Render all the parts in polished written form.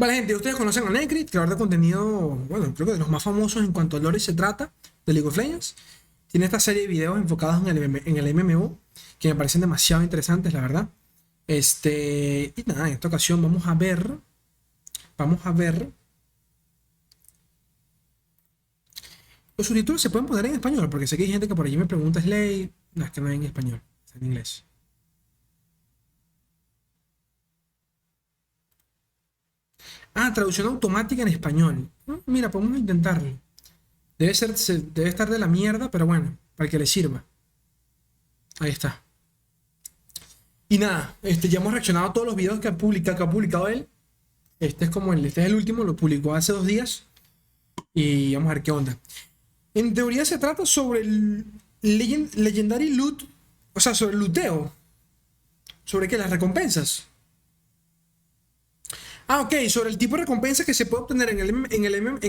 Vale, gente, ustedes conocen a Necrit, creador de contenido, bueno, creo que de los más famosos en cuanto a lore se trata, de League of Legends. Tiene esta serie de videos enfocados en el MMO, que me parecen demasiado interesantes, la verdad. Y nada, en esta ocasión vamos a ver. Los subtítulos se pueden poner en español, porque sé que hay gente que por allí me pregunta, Slay. No, es que no hay en español, está en inglés. Ah, traducción automática en español. Mira, podemos intentarlo. Debe estar de la mierda, pero bueno, para que le sirva. Ahí está. Y nada, ya hemos reaccionado a todos los videos que ha publicado él. Este es el último, lo publicó hace 2 días. Y vamos a ver qué onda. En teoría se trata sobre el Legendary Loot. O sea, sobre el looteo. ¿Sobre qué? Las recompensas. Ah, ok, sobre el tipo de recompensa que se puede obtener en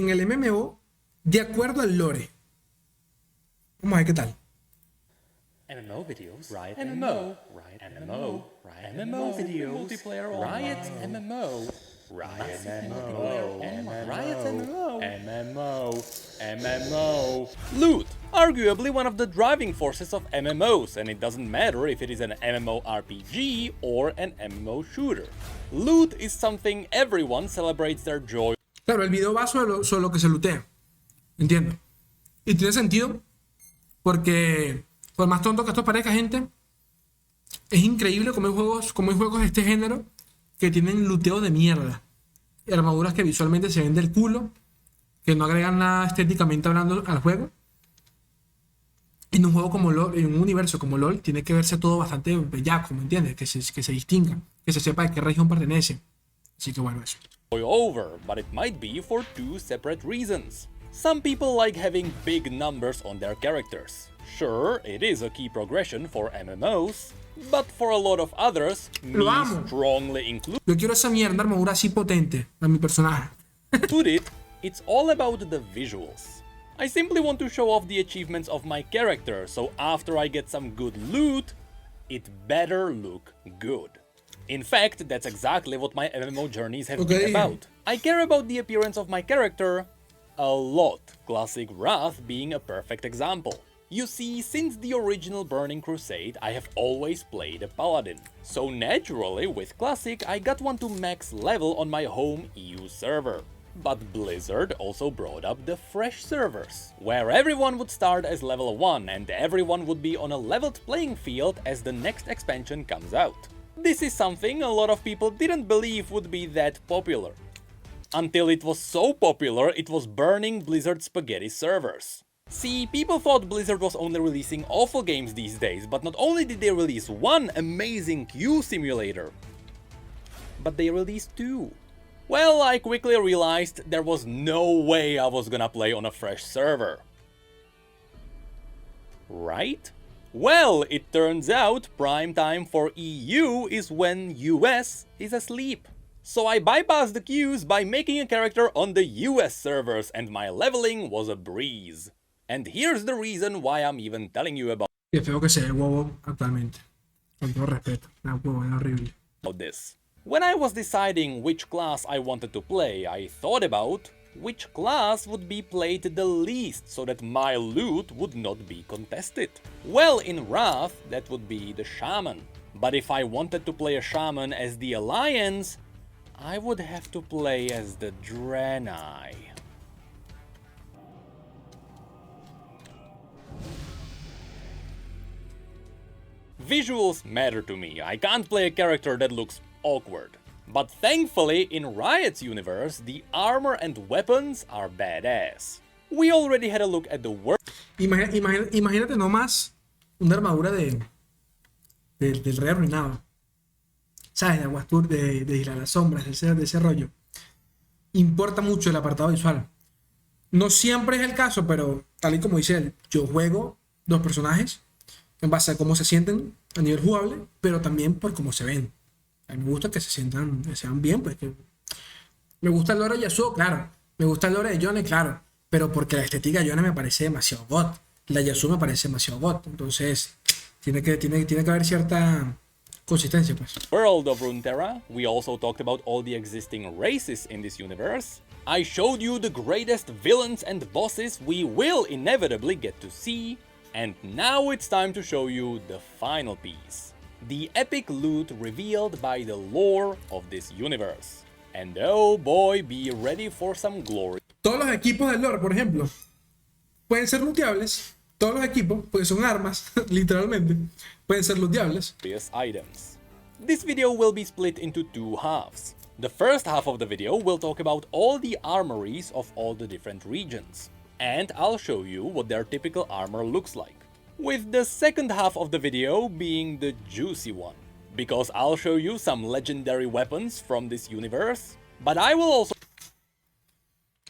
el MMO de acuerdo al lore. Vamos a ver qué tal. MMO videos, Riot MMO, Riot MMO, Riot MMO videos, multiplayer Riot MMO, Riot MMO, Riot MMO, MMO. Loot, arguably one of the driving forces of MMOs, and it doesn't matter if it is an MMORPG or an MMO shooter. Loot is something everyone celebrates their joy. Claro, el video va sobre lo que se lootea. Entiendo. Y tiene sentido porque, por más tonto que esto parezca, gente, es increíble cómo hay juegos de este género que tienen looteo de mierda. Y armaduras que visualmente se ven del culo, que no agregan nada estéticamente hablando al juego. En un juego como LoL, en un universo como LoL, tiene que verse todo bastante bellaco, ¿me entiendes? Que se distinga, que se sepa de qué región pertenece. Así que bueno, eso. Over, but it might be for 2 separate reasons. Some people like having big numbers on their characters. Sure, it is a key progression for MMOs, but for a lot of others, me strongly include Yo quiero esa mierda armadura así potente a mi personaje. It's all about the visuals. I simply want to show off the achievements of my character, so after I get some good loot, it better look good. In fact, that's exactly what my MMO journeys have been about. I care about the appearance of my character a lot, classic Wrath being a perfect example. You see, since the original Burning Crusade, I have always played a paladin. So naturally, with Classic, I got one to max level on my home EU server. But Blizzard also brought up the fresh servers, where everyone would start as level 1 and everyone would be on a leveled playing field as the next expansion comes out. This is something a lot of people didn't believe would be that popular. Until it was so popular, it was burning Blizzard spaghetti servers. See, people thought Blizzard was only releasing awful games these days, but not only did they release one amazing queue simulator, but they released 2. Well, I quickly realized there was no way I was gonna play on a fresh server. Right? Well, it turns out prime time for EU is when US is asleep. So I bypassed the queues by making a character on the US servers, and my leveling was a breeze. And here's the reason why I'm even telling you about Qué feo que sea el huevo actualmente. Con todo respeto. El huevo es horrible. this. When I was deciding which class I wanted to play, I thought about which class would be played the least so that my loot would not be contested. Well, in Wrath, that would be the Shaman. But if I wanted to play a Shaman as the Alliance, I would have to play as the Draenei. Visuals matter to me. I can't play a character that looks awkward. But thankfully, in Riot's universe, the armor and weapons are badass. We already had a look at the work. Imagínate nomás una armadura del rey arruinado. ¿Sabes? De Aguastur, de Isla de las Sombras, de ese rollo. Importa mucho el apartado visual. No siempre es el caso, pero tal y como dice él, yo juego 2 personajes en base a cómo se sienten a nivel jugable, pero también por cómo se ven. A mí me gusta que se vean bien, pues que me gusta el lore de Yasuo, claro. Me gusta el lore de Yone, claro. Pero porque la estética de Yone me parece demasiado god. La Yasuo me parece demasiado god. Entonces, tiene que haber cierta Consistencia, pues. world of Runeterra, we also talked about all the existing races in this universe. I showed you the greatest villains and bosses we will inevitably get to see. And now it's time to show you the final piece. The epic loot revealed by the lore of this universe. And oh boy, be ready for some glory. Todos los equipos del lore, por ejemplo, pueden ser looteables. Todos los equipos, porque son armas, literalmente, pueden ser looteables. Items. This video will be split into two halves. The first half of the video will talk about all the armories of all the different regions. And I'll show you what their typical armor looks like. With the second half of the video being the juicy one. Because I'll show you some legendary weapons from this universe. But I will also...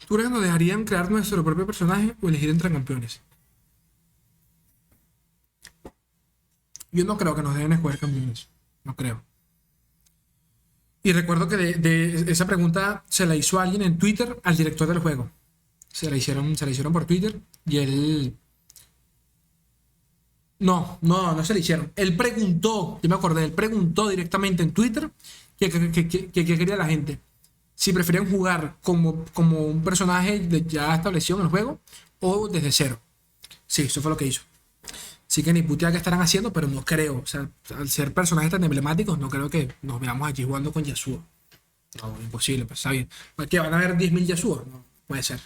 ¿Tú crees que nos dejarían crear nuestro propio personaje o elegir entre campeones? Yo no creo que nos dejen escoger campeones. No creo. Y recuerdo que de esa pregunta se la hizo alguien en Twitter al director del juego. Se la hicieron por Twitter y él... No se la hicieron. Él preguntó, yo me acordé, él preguntó directamente en Twitter qué quería la gente. Si preferían jugar como un personaje ya establecido en el juego o desde cero. Sí, eso fue lo que hizo. Sí que ni putea que estarán haciendo, pero no creo. O sea, al ser personajes tan emblemáticos, no creo que nos veamos allí jugando con Yasuo. No, imposible, pues está bien. ¿Qué, van a haber 10.000 Yasuo? No, puede ser.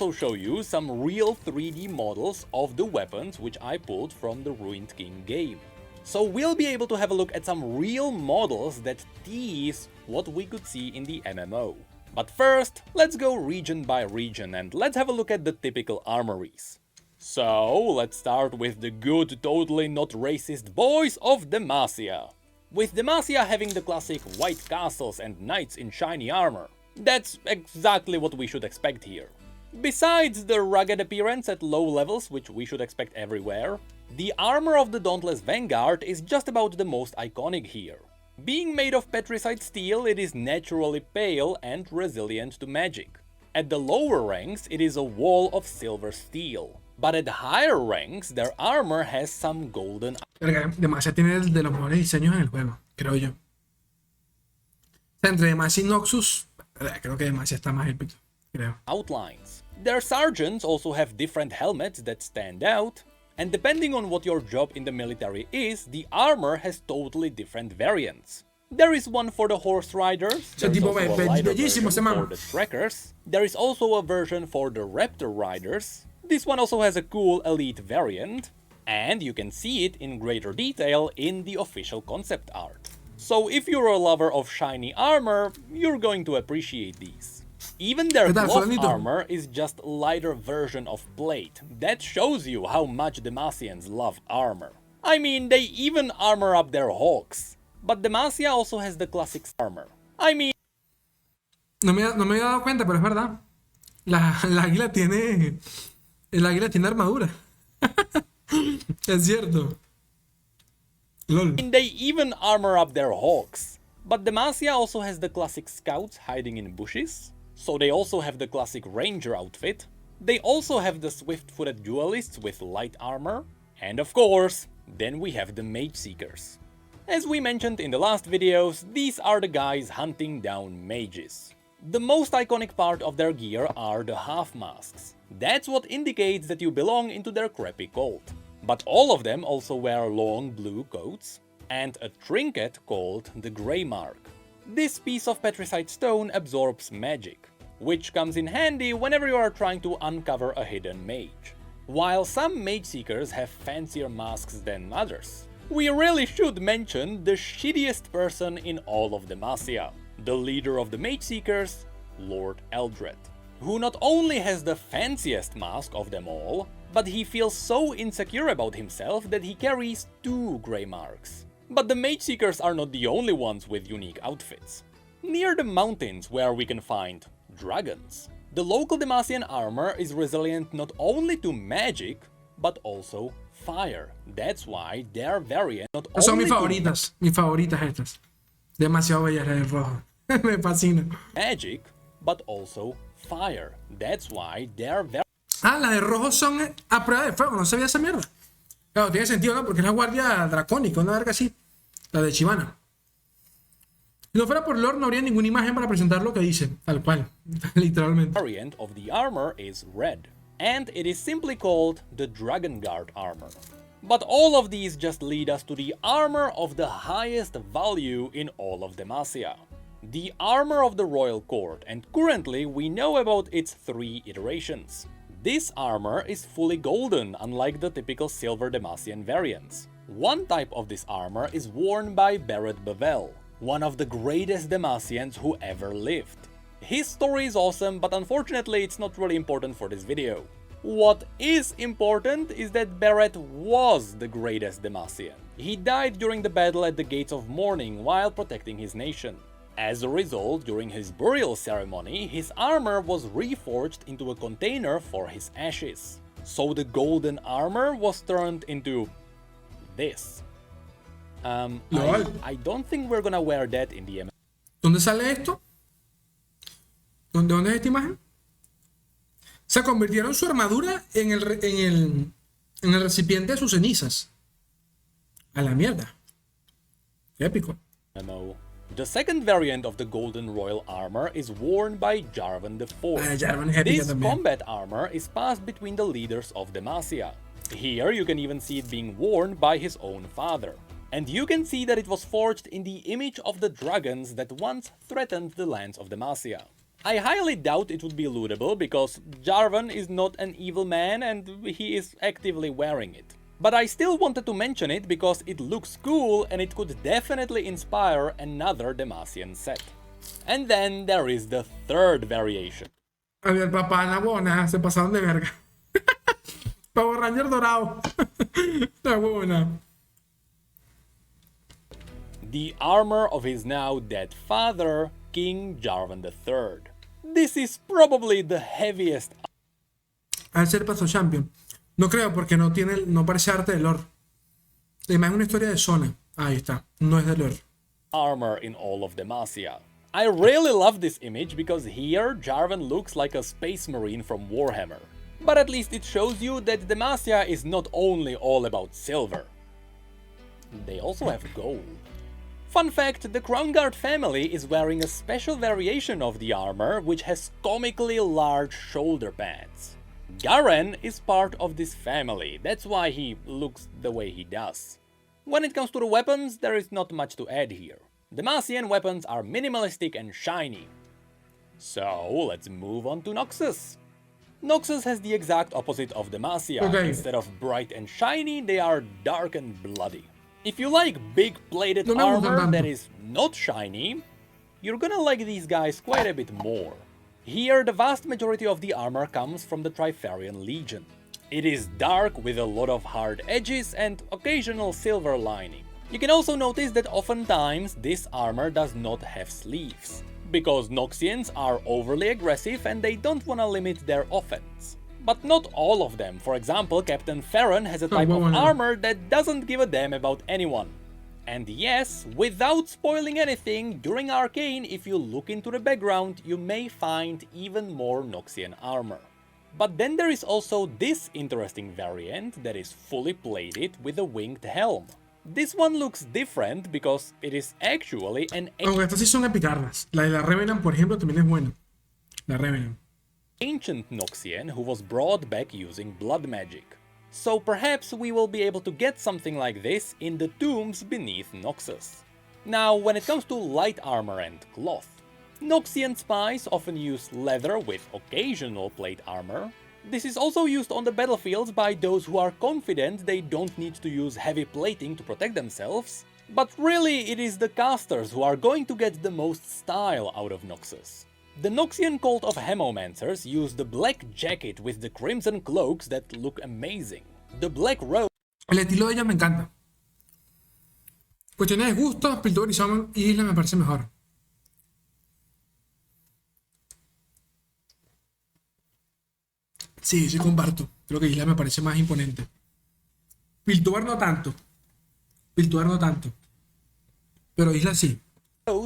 also show you some real 3D models of the weapons which I pulled from the Ruined King game. So we'll be able to have a look at some real models that tease what we could see in the MMO. But first, let's go region by region and let's have a look at the typical armories. So, let's start with the good, totally not racist boys of Demacia. With Demacia having the classic white castles and knights in shiny armor. That's exactly what we should expect here. Besides the rugged appearance at low levels, which we should expect everywhere, the armor of the Dauntless Vanguard is just about the most iconic here. Being made of petricite steel, it is naturally pale and resilient to magic. At the lower ranks, it is a wall of silver steel. But at higher ranks, their armor has some golden... Demacia tiene de los mejores diseños en el juego, creo yo. O sea, entre Demacia y Noxus, creo que Demacia está más épico, creo. outlines. Their sergeants also have different helmets that stand out, and depending on what your job in the military is, the armor has totally different variants. There is one for the horse riders, there is also a lighter version for the trekkers, there is also a version for the raptor riders. This one also has a cool elite variant, and you can see it in greater detail in the official concept art. So if you're a lover of shiny armor, you're going to appreciate these. Even their cloth armor is just a lighter version of plate. That shows you how much Demacians love armor. I mean, they even armor up their hawks. But Demacia also has the classic armor. I mean... No me había dado cuenta, pero es verdad. El águila tiene armadura. Es cierto. Lol. They even armor up their hawks. But Demacia also has the classic scouts hiding in bushes. So they also have the classic ranger outfit. They also have the swift-footed duelists with light armor. And of course, then we have the mage seekers. As we mentioned in the last videos, these are the guys hunting down mages. The most iconic part of their gear are the half masks. That's what indicates that you belong into their crappy cult. But all of them also wear long blue coats and a trinket called the Grey Mark. This piece of petricite stone absorbs magic, which comes in handy whenever you are trying to uncover a hidden mage. While some mage seekers have fancier masks than others, we really should mention the shittiest person in all of Demacia, the leader of the mage seekers, Lord Eldred, who not only has the fanciest mask of them all, but he feels so insecure about himself that he carries 2 Grey Marks. But the mage seekers are not the only ones with unique outfits. Near the mountains where we can find dragons, the local Demacian armor is resilient not only to magic, but also fire. That's why their variant not only son mis favoritas estas. Demasiado bellas las de rojo. Me fascina. Magic, but also fire. That's why their las de rojo son a prueba de fuego, no sabía esa mierda. Claro, tiene sentido, ¿no? Porque es la guardia dracónica, una verga así. La de Chivana. Si no fuera por lore, no habría ninguna imagen para presentar lo que dice, tal cual, literalmente. variant of the armor is red, and it is simply called the Dragon Guard armor. But all of these just lead us to the armor of the highest value in all of Demacia. The armor of the royal court, and currently we know about its 3 iterations. This armor is fully golden, unlike the typical silver Demacian variants. One type of this armor is worn by Barret Bevel, one of the greatest Demacians who ever lived. His story is awesome, but unfortunately it's not really important for this video. What is important is that Barret was the greatest Demacian. He died during the battle at the Gates of Mourning while protecting his nation. As a result, during his burial ceremony, his armor was reforged into a container for his ashes. So the golden armor was turned into this. I don't think we're gonna wear that in the MMO. ¿Dónde sale esto? ¿Dónde es esta imagen? Se convirtieron su armadura en el recipiente de sus cenizas. A la mierda. Qué épico. The second variant of the golden royal armor is worn by Jarvan IV. Jarvan es épica This también. combat armor is passed between the leaders of Demacia. Here you can even see it being worn by his own father. And you can see that it was forged in the image of the dragons that once threatened the lands of Demacia. I highly doubt it would be lootable because Jarvan is not an evil man and he is actively wearing it. But I still wanted to mention it because it looks cool and it could definitely inspire another Demacian set. And then there is the third variation. A ver, papá, la buena, se pasaron de verga. Power Ranger dorado. La buena. The armor of his now dead father, King Jarvan III. This is probably the heaviest Al ser paso champion. No creo porque no parece arte de lore. Además es una historia de zona. Ahí está. No es de lore. armor in all of Demacia. I really love this image because here Jarvan looks like a space marine from Warhammer. But at least it shows you that Demacia is not only all about silver. They also have gold. Fun fact, the Crown Guard family is wearing a special variation of the armor which has comically large shoulder pads. Garen is part of this family, that's why he looks the way he does. When it comes to the weapons, there is not much to add here. Demacian weapons are minimalistic and shiny. So let's move on to Noxus. Noxus has the exact opposite of Demacia. Okay. Instead of bright and shiny, they are dark and bloody. If you like big plated No me gustan armor tanto. that is not shiny, you're gonna like these guys quite a bit more. Here, the vast majority of the armor comes from the Trifarian Legion. It is dark with a lot of hard edges and occasional silver lining. You can also notice that oftentimes this armor does not have sleeves, because Noxians are overly aggressive and they don't want to limit their offense. But not all of them. For example, Captain Farron has a type of bueno. armor that doesn't give a damn about anyone. And yes, without spoiling anything, during Arcane, if you look into the background, you may find even more Noxian armor. But then there is also this interesting variant that is fully plated with a winged helm. This one looks different because it is actually an Aunque estas sí son epicardas. La de la Revenant, por ejemplo, también es buena. La Revenant. ancient Noxian who was brought back using blood magic. So perhaps we will be able to get something like this in the tombs beneath Noxus. Now, when it comes to light armor and cloth, Noxian spies often use leather with occasional plate armor. This is also used on the battlefields by those who are confident they don't need to use heavy plating to protect themselves. But really, it is the casters who are going to get the most style out of Noxus. The Noxian cult of Hemomancers use the black jacket with the crimson cloaks that look amazing. The black robe El estilo de ella me encanta. Cuestiones de gusto, Piltover y Isla me parece mejor. Sí, sí comparto. Creo que Isla me parece más imponente. Piltover no tanto. Piltover no tanto. Pero Isla sí.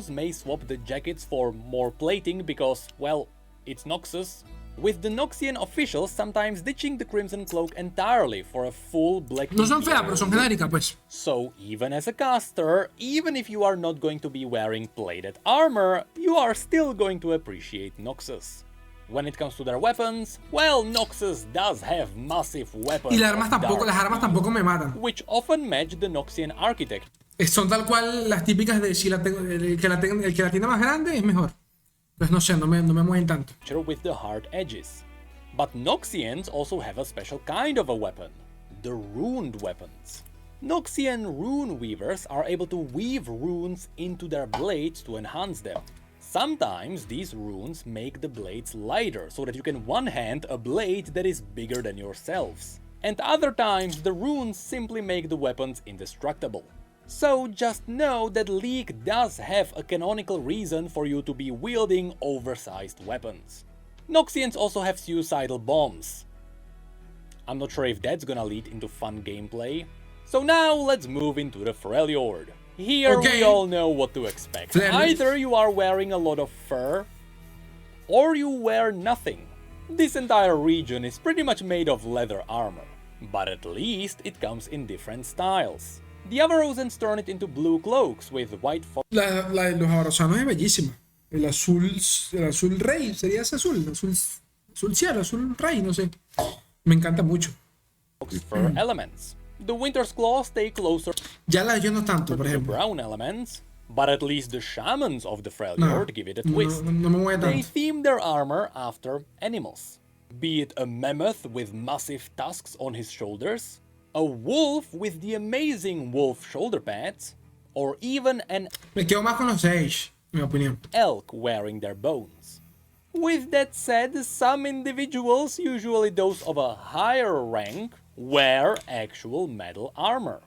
may swap the jackets for more plating because, well, it's Noxus. with the Noxian officials sometimes ditching the Crimson Cloak entirely for a full Black No son feas, Meteor pero son look. genéricas, pues. So even as a caster, even if you are not going to be wearing plated armor, you are still going to appreciate Noxus. When it comes to their weapons, well, Noxus does have massive weapons Y las armas of tampoco, dark las armas tampoco me matan. which often match the Noxian architecture Son tal cual las típicas de si la tengo, el que la tiene más grande es mejor. Pues no sé, no me mueven tanto. with the hard edges. But Noxians also have a special kind of a weapon, the runed weapons. Noxian rune weavers are able to weave runes into their blades to enhance them. Sometimes these runes make the blades lighter so that you can one-hand a blade that is bigger than yourselves. And other times the runes simply make the weapons indestructible. So just know that League does have a canonical reason for you to be wielding oversized weapons. Noxians also have suicidal bombs. I'm not sure if that's gonna lead into fun gameplay. So now let's move into the Freljord. Here we all know what to expect. Either you are wearing a lot of fur, or you wear nothing. This entire region is pretty much made of leather armor, but at least it comes in different styles. The Avarosans turn it into blue cloaks with white La de los abrazanos es bellísima. El azul rey, sería ese azul cielo, azul rey, no sé. Me encanta mucho. fur elements. The Winter's Claw stay closer Ya las yo no tanto, to por the ejemplo. brown elements, but at least the shamans of the Freljord give it a twist. No me mueve They tanto. theme their armor after animals. Be it a mammoth with massive tusks on his shoulders, a wolf with the amazing wolf shoulder pads, or even an Me quedo más con los Sage, en mi opinión. elk wearing their bones. With that said, some individuals, usually those of a higher rank, wear actual metal armor.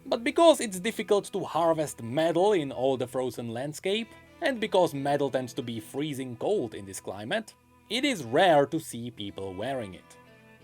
But because it's difficult to harvest metal in all the frozen landscape, and because metal tends to be freezing cold in this climate, it is rare to see people wearing it.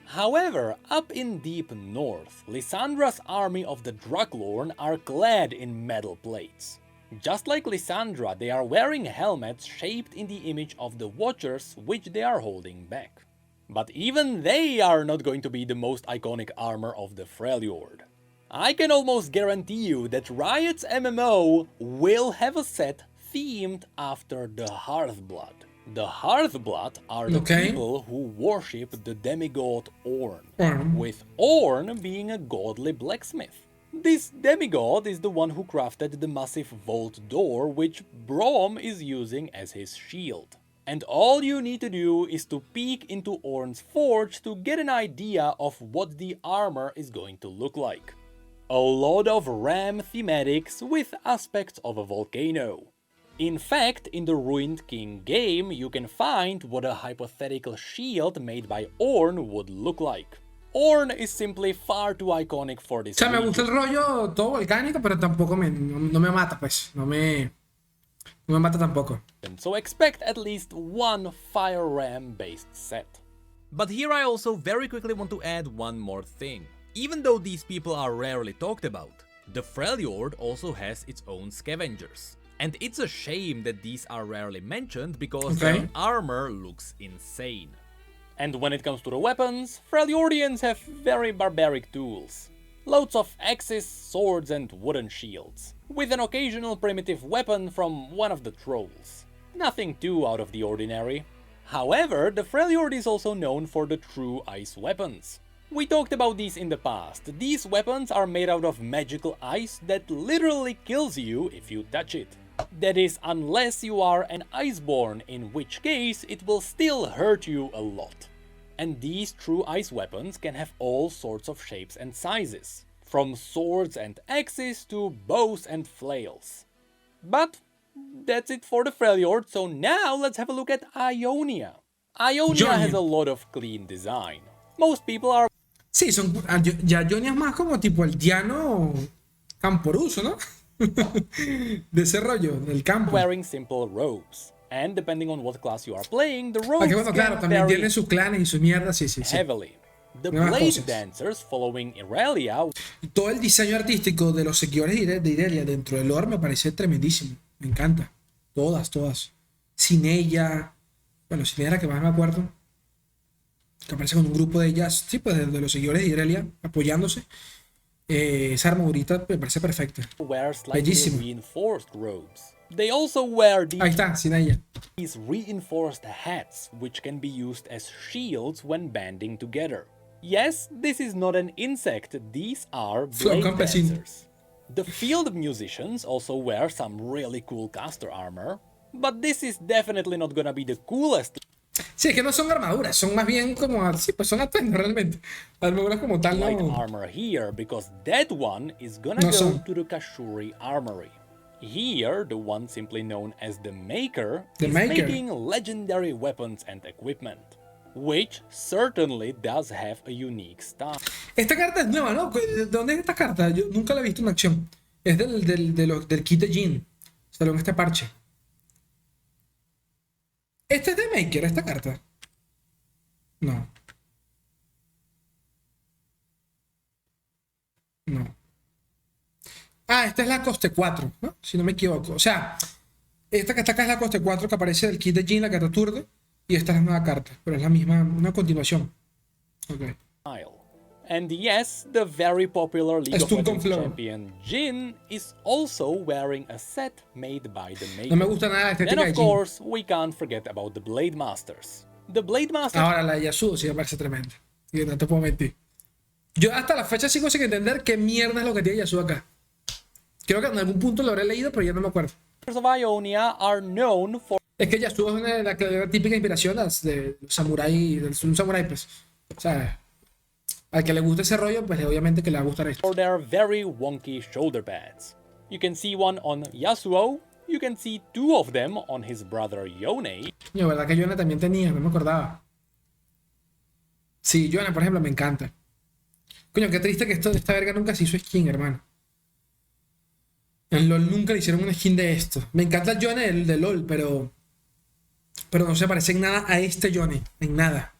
However, up in deep north, Lysandra's army of the Druglorn are clad in metal plates. Just like Lysandra, they are wearing helmets shaped in the image of the Watchers, which they are holding back. But even they are not going to be the most iconic armor of the Freljord. I can almost guarantee you that Riot's MMO will have a set themed after the Hearthblood. The Hearthblood are the people who worship the demigod Ornn, with Ornn being a godly blacksmith. This demigod is the one who crafted the massive vault door which Braum is using as his shield. And all you need to do is to peek into Ornn's forge to get an idea of what the armor is going to look like. A lot of ram thematics with aspects of a volcano. In fact, in the Ruined King game, you can find what a hypothetical shield made by Ornn would look like. Ornn is simply far too iconic for this. O sea, me gusta el rollo todo volcánico, pero tampoco no me mata, pues. No me mata tampoco. So expect at least one Fire Ram based set. But here I also very quickly want to add one more thing. Even though these people are rarely talked about, the Freljord also has its own scavengers. And it's a shame that these are rarely mentioned because their armor looks insane. And when it comes to the weapons, Freljordians have very barbaric tools. Loads of axes, swords and wooden shields, with an occasional primitive weapon from one of the trolls. Nothing too out of the ordinary. However, the Freljord is also known for the true ice weapons. We talked about these in the past. These weapons are made out of magical ice that literally kills you if you touch it. That is, unless you are an Iceborn, in which case it will still hurt you a lot. And these true ice weapons can have all sorts of shapes and sizes, from swords and axes to bows and flails. But that's it for the Freljord, so now let's have a look at Ionia. Ionia has a lot of clean design. Most people are... Sí, ya Ionia es más como tipo el Diano Camporuso, ¿no? De ese rollo, del campo. Wearing simple robes. And depending on what class you are playing, the robes bueno, claro, también tienen sus clanes y sus mierdas, sí. Heavily. The Blade Dancers following Irelia. Y todo el diseño artístico de los seguidores de Irelia dentro del lore me parece tremendísimo. Me encanta. Todas. Sin ella. Bueno, sin ella era la que más me acuerdo. que aparece con un grupo de ellas, sí, pues de los seguidores de Irelia, apoyándose. Esa armadurita me parece perfecta. Wear slightly Bellísima. reinforced robes. They also wear Ahí está, sin ella. these reinforced hats, which can be used as shields when banding together. Yes, this is not an insect, these are blade campesino. dancers. The field musicians also wear some really cool caster armor, but this is definitely not gonna be the coolest Sí, es que no son armaduras, son más bien como, sí, pues son atuendos realmente. Armaduras como tal, light no. armor here, because that one is gonna No go son. to the Kashuri Armory. Here, the one simply known as the Maker The is Maker. making legendary weapons and equipment, which certainly does have a unique style. Esta carta es nueva, ¿no? ¿De dónde es esta carta? Yo nunca la he visto en acción. Es del kit de Jin. Salió en este parche. ¿Este es de Maker, esta carta? No. No. Ah, esta es la coste 4, ¿no? Si no me equivoco. O sea, esta que está acá es la coste 4 que aparece del kit de Jin, la carta Turde. Y esta es la nueva carta, pero es la misma, una continuación. Ok. And yes, the very popular League of Stun con Legends flow. champion Jin is also wearing a set made by the Maker. No me gusta nada la And estética de of Jin. course, we can't forget about the Blade Masters. The Blade Masters Ahora la de Yasuo sí me parece tremenda. Y no te puedo mentir. Yo hasta la fecha sigo sin entender qué mierda es lo que tiene Yasuo acá. Creo que en algún punto lo habré leído, pero ya no me acuerdo. of Ionia are known for Es que Yasuo es una de la típica inspiración de samurái, un samurái, pues. O sea, al que le guste ese rollo, pues obviamente que le va a gustar esto. their very wonky shoulder pads. You can see one on Yasuo, you can see two of them on his brother Yone, La verdad que Yona también tenía, no me acordaba. Sí, Yona, por ejemplo, me encanta. Coño, qué triste que esta verga nunca se hizo skin, hermano. En LoL nunca le hicieron una skin de esto. Me encanta el Yone de LoL, pero no se parece en nada a este Yone. En nada.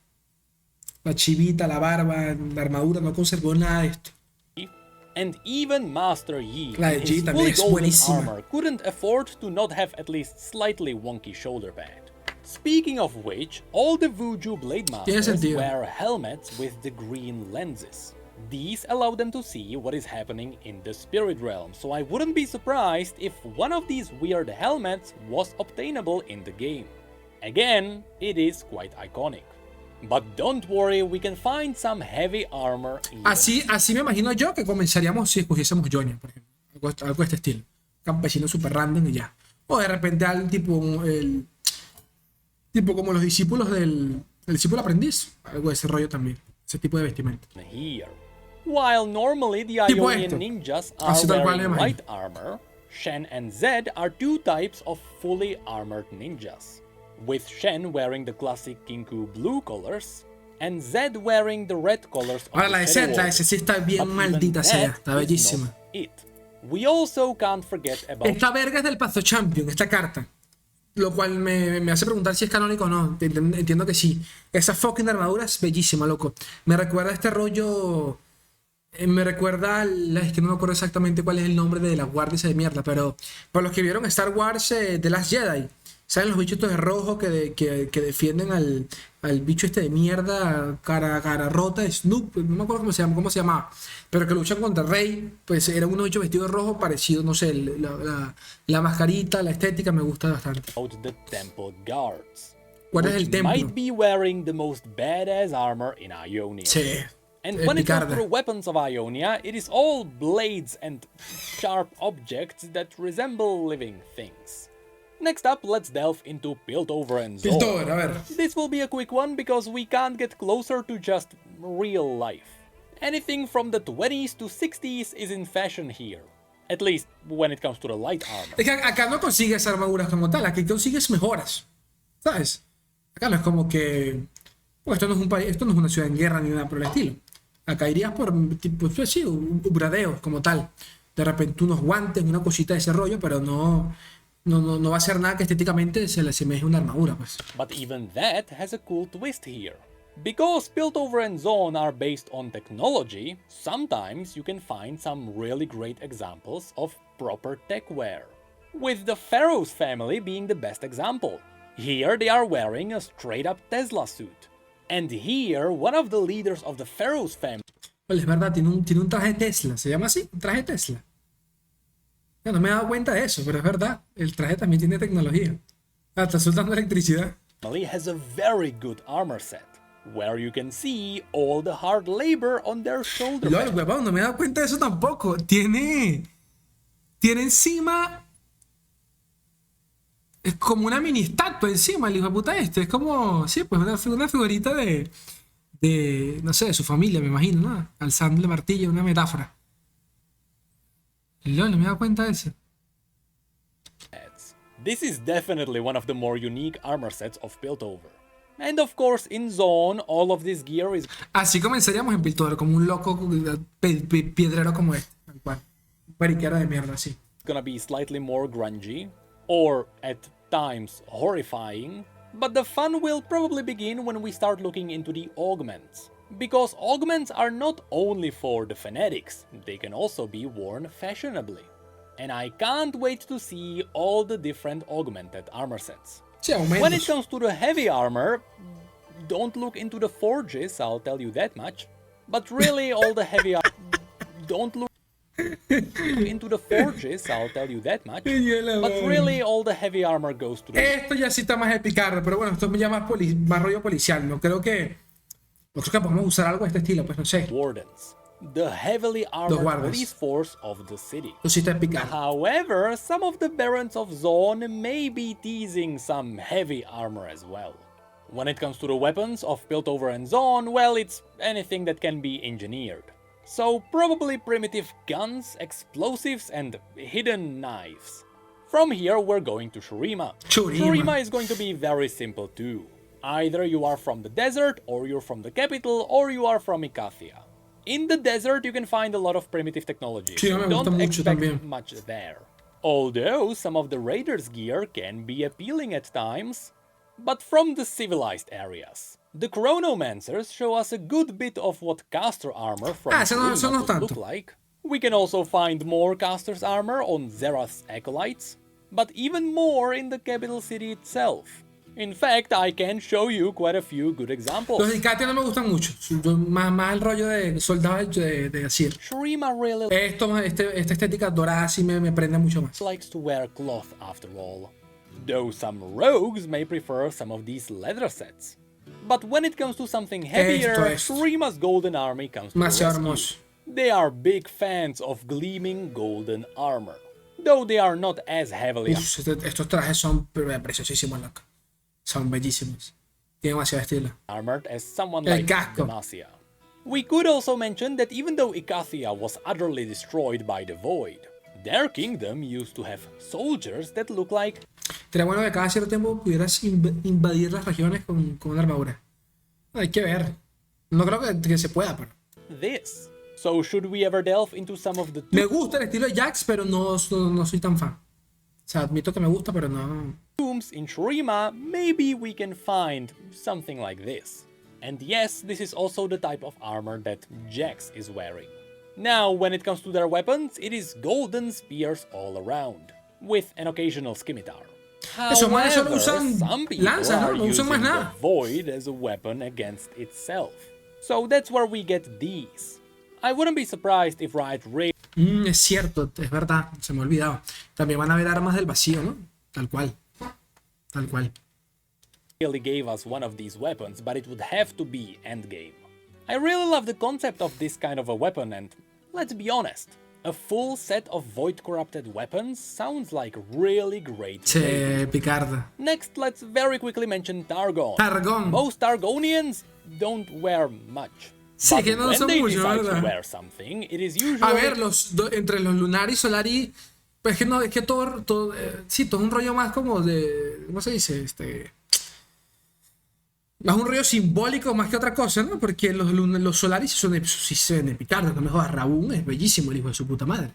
La chivita, la barba, la armadura, no conservó nada de esto. and even Master Yi La de in Yi his también fully es golden buenísima. armor couldn't afford to not have at least slightly wonky shoulder pad. Speaking of which, all the Vuju Blade Tiene Masters sentido. wear helmets with the green lenses. These allow them to see what is happening in the spirit realm, so I wouldn't be surprised if one of these weird helmets was obtainable in the game. Again, it is quite iconic. But don't worry, we can find some heavy armor even Así me imagino yo que comenzaríamos si escogiésemos Yone, por ejemplo. Algo de este estilo. Campesino super random y ya. O de repente algo tipo como los discípulos el discípulo aprendiz. Algo de ese rollo también. Ese tipo de vestimenta. here. While normally the Tipo Ionian esto. ninjas are Así tal cual me wearing imagino. light armor, Shen and Zed are two types of fully armored ninjas, with Shen wearing the classic Kinku blue colors, and Zed wearing the red colors of Ahora the la de Shadow Zed, la de Warrior. Zed sí está bien But even maldita sea. that Está is bellísima. not it. We also can't forget about Esta verga es del Pazo Champion, esta carta. Lo cual me hace preguntar si es canónico o no. Entiendo que sí. Esa fucking armadura es bellísima, loco. Me recuerda a este rollo. Me recuerda. Es que no me acuerdo exactamente cuál es el nombre de la guardia esa de mierda. Pero para los que vieron Star Wars The Last Jedi, ¿saben los bichos estos de rojo que defienden al bicho este de mierda, cara rota, Snoop? No me acuerdo cómo se llamaba. Pero que luchan contra Rey. Pues eran unos bichos vestidos de rojo parecidos, no sé. La mascarita, la estética me gusta bastante. the Temple Guards, ¿Cuál es which el templo? might be wearing the most badass armor in Ionia. Sí. And when it comes Picarda. to the weapons of Ionia, it is all blades and sharp objects that resemble living things. Next up, let's delve into Piltover and Zone. Piltover, a ver. This will be a quick one because we can't get closer to just real life. Anything from the 20s to 60s is in fashion here. At least when it comes to the light armor. Es que acá no consigues armaduras como tal, aquí consigues mejoras. ¿Sabes? Acá no es como que. Pues esto no es un país, esto no es una ciudad en guerra ni nada por el estilo. Acá irías por tipo, pues sí, upgradeos como tal. De repente unos guantes, una cosita de ese rollo, pero no va a ser nada que estéticamente se le asemeje a una armadura, pues. But even that has a cool twist here. Because Piltover and Zone are based on technology, sometimes you can find some really great examples of proper techwear. With the Pharaoh's family being the best example. Here they are wearing a straight up Tesla suit. And here, one of the leaders of the Pharaoh's family Pues es verdad, tiene un traje Tesla. ¿Se llama así? Un traje Tesla. Ya no me he dado cuenta de eso, pero es verdad. El traje también tiene tecnología. Ah, está soltando electricidad. has a very good armor set, where you can see all the hard labor on their shoulder. LOL, huevón, no me he dado cuenta de eso tampoco. Tiene encima... Es como una mini estatua encima, el hijo de puta este. Es como, sí, pues una figurita de, no sé, de su familia, me imagino, ¿no? Alzando el martillo, una metáfora. LOL, no me he dado cuenta de eso. This is definitely one of the more unique armor sets of Piltover. And of course, in Zone, all of this gear is Así comenzaríamos en Piltover, como un loco piedrero como este, tal cual. Un periquero de mierda, así. gonna be slightly more grungy, or at times horrifying, but the fun will probably begin when we start looking into the augments. Because augments are not only for the fanatics, they can also be worn fashionably. And I can't wait to see all the different augmented armor sets. Sí, aumentos. When it comes to the heavy armor, don't look into the forges, I'll tell you that much. But really, all the heavy don't look into the forges, I'll tell you that much. But really, all the heavy armor goes to the... Esto ya sí está más epicardo, pero bueno, esto ya más rollo policial, ¿no? Creo que podemos usar algo de este estilo, pues no sé. Wardens, the heavily armored police force of the city. Esto sí está epicardo. However, some of the barons of Zone may be teasing some heavy armor as well. When it comes to the weapons of Piltover and Zone, well, it's anything that can be engineered. So probably primitive guns, explosives, and hidden knives. From here, we're going to Shurima. Shurima is going to be very simple too. Either you are from the desert, or you're from the capital, or you are from Icathia. In the desert, you can find a lot of primitive technology, so don't expect much there. Although some of the raiders' gear can be appealing at times, but from the civilized areas. The Chronomancers show us a good bit of what caster armor from Shurima could look like. We can also find more caster's armor on Zerath's acolytes, but even more in the capital city itself. In fact, I can show you quite a few good examples. Los de Icathia no me gustan mucho. Más el rollo de soldados de Asir. Shurima really esta estética dorada sí me prende mucho más. likes to wear cloth after all. Though some rogues may prefer some of these leather sets. But when it comes to something heavier, Shurima's Golden Army comes to the rescue. They are big fans of gleaming golden armor. Though they are not as heavily... Estos trajes son preciosísimos, loco. Son bellísimos. Tienen demasiado estilo. Armored as someone like Demacia. We could also mention that even though Icathia was utterly destroyed by the Void, their kingdom used to have soldiers that look like... Sería bueno que cada cierto tiempo pudieras invadir las regiones con una armadura. Hay que ver. No creo que se pueda, pero... This. So should we ever delve into some of the... Me gusta el estilo de Jax, pero no soy tan fan. O sea, admito que me gusta, pero no... Tombs in Shurima, maybe we can find something like this. And yes, this is also the type of armor that Jax is wearing. Now, when it comes to their weapons, it is golden spears all around, with an occasional scimitar. However, some people are using the Void as a weapon against itself. So that's where we get these. I wouldn't be surprised if Riot es cierto, es verdad, se me ha olvidado. También van a haber armas del vacío, ¿no? Tal cual. Tal cual. really gave us one of these weapons, but it would have to be endgame. I really love the concept of this kind of a weapon, and let's be honest, a full set of void-corrupted weapons sounds like really great. Picardo. Next, let's very quickly mention Targon. Targon. Most Targonians don't wear much. Sí, que no when they mucho, decide ¿verdad? to wear something, it is usually... A ver, entre los Lunari y Solari, pues es que no, es que todo es un rollo más como de, ¿cómo se dice? Más un rollo simbólico más que otra cosa, ¿no? Porque los Solaris sí se ven de picardo, no me jodas, Rabún es bellísimo, el hijo de su puta madre.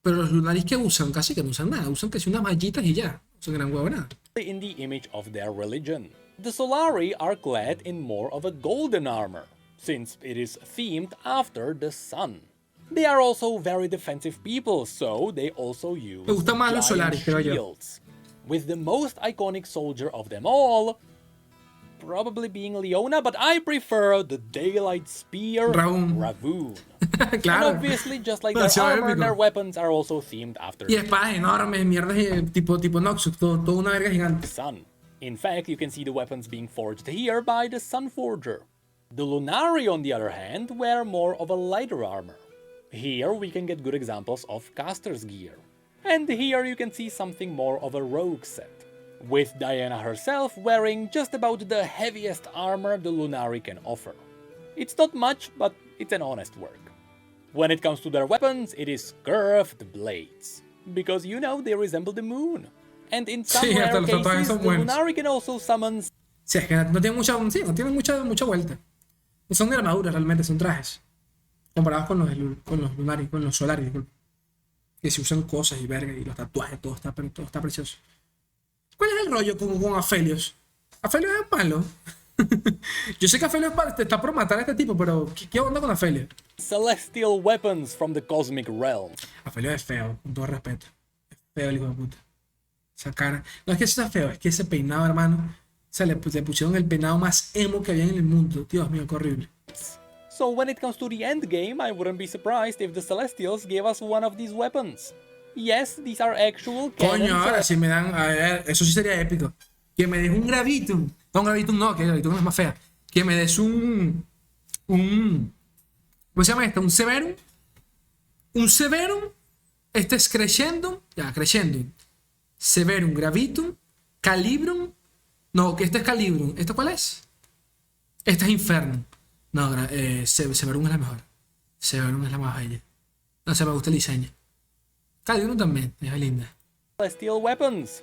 Pero los Lunaris que usan, casi que no usan nada, usan casi unas mallitas y ya, no usan gran huevo nada. in the image of their religion. The Solari are clad in more of a golden armor, since it is themed after the sun. They are also very defensive people, so they also use Me gustan más los Solaris, creo yo. shields. With the most iconic soldier of them all, probably being Leona, but I prefer the Daylight Spear Ravoon. Claro. And obviously, just like their armor, their weapons are also themed after y espadas enormes, mierdas tipo Noxus, todo una verga gigante. the sun. In fact, you can see the weapons being forged here by the Sun Forger. The Lunari, on the other hand, wear more of a lighter armor. Here we can get good examples of caster's gear. And here you can see something more of a rogue set, with Diana herself wearing just about the heaviest armor the Lunari can offer. It's not much, but it's an honest work. When it comes to their weapons, it is curved blades, because you know they resemble the moon. And in some rare cases, the Lunari can also summon... Sí, es que no tienen mucha vuelta. Son armaduras realmente, son trajes. Comparados con los Lunari, con los Solari, disculpa. Que se usan cosas y verga y los tatuajes, todo está precioso. ¿Cuál es el rollo con Aphelios? Aphelios es malo. Yo sé que Aphelios está por matar a este tipo, pero ¿qué onda con Aphelios? Celestial weapons from the cosmic realm. Aphelios es feo, con todo respeto. Es feo el hijo de puta. Esa cara. No es que eso sea feo, es que ese peinado, hermano. O sea, le pusieron el peinado más emo que había en el mundo. Dios mío, qué horrible. So when it comes to the end game, I wouldn't be surprised if the Celestials gave us one of these weapons. Yes, these are actual cannons. Coño, ahora sí me dan... A ver, eso sí sería épico. Que me des un Gravitum. No, un Gravitum no, que el Gravitum es más fea. Que me des un... ¿Cómo se llama esto? Un Severum. Un Severum. Este es Crescendo. Ya, Crescendo. Severum, Gravitum. Calibrum. No, que este es Calibrum. ¿Esto cuál es? Este es Infernum. No, Severum es la mejor. Severum es la más bella. No sé, me gusta el diseño. Calibrum también, es linda. Celestial weapons.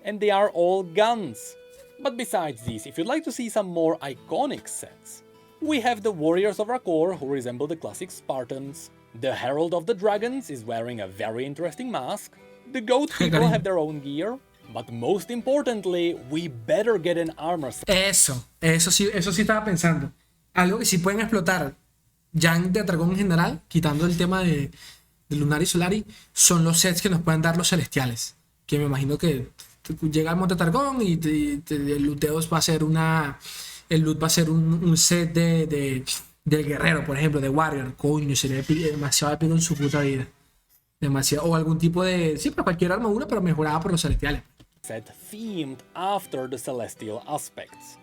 And they are all guns. But besides these, if you'd like to see some more iconic sets, we have the Warriors of Rakor, who resemble the classic Spartans. The Herald of the Dragons is wearing a very interesting mask. The Goat people have their own gear. But most importantly, we better get an armor set. Eso sí estaba pensando. Algo que sí pueden explotar ya de Dragón en general, quitando el tema de Lunari y Solari, son los sets que nos pueden dar los celestiales. Que me imagino que llega al Monte Targón y el looteos va a ser el loot va a ser un set del guerrero, por ejemplo, de Warrior. Coño, sería demasiado épico en su puta vida. Demasiado. O algún tipo de... Sí, pero cualquier armadura, pero mejorada por los celestiales. Set themed after the celestial aspects.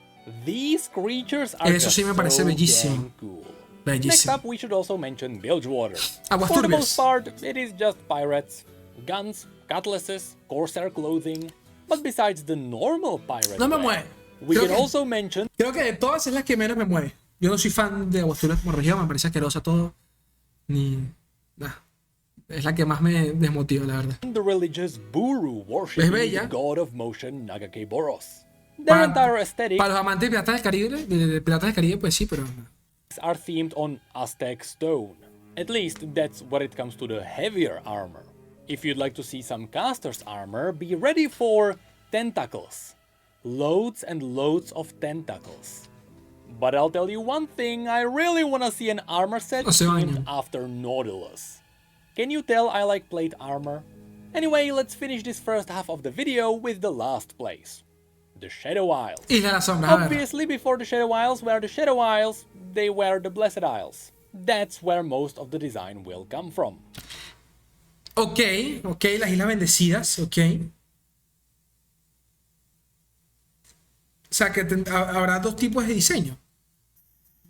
These creatures are Eso sí me parece bellísimo. Cool. Bellísimo. Next up, we should also mention Bilgewater. Aguas For the turbias. most part, it is just pirates, guns, cutlasses, corsair clothing. But besides the normal pirate No me wear, mueve. we can also mention... Creo que de todas es la que menos me mueve. Yo no soy fan de Aguas turbias como región, me parece asquerosa todo. Es la que más me desmotiva, la verdad. the religious Buru worshiping Es bella. the god of motion Nagake Boros. Their entire aesthetic Para los amantes de Piratas del Caribe, de Piratas del Caribe, pues sí, pero... are themed on Aztec stone. At least that's when it comes to the heavier armor. If you'd like to see some caster's armor, be ready for tentacles. Loads and loads of tentacles. But I'll tell you one thing, I really wanna see an armor set No se themed bañan. after Nautilus. Can you tell I like plate armor? Anyway, let's finish this first half of the video with the last place. The Shadow Isles. Isla de las Sombras, a ver. Obviously, before the Shadow Isles were the Shadow Isles, they were the Blessed Isles. That's where most of the design will come from. Ok, las Islas Bendecidas, ok. O sea que habrá dos tipos de diseño.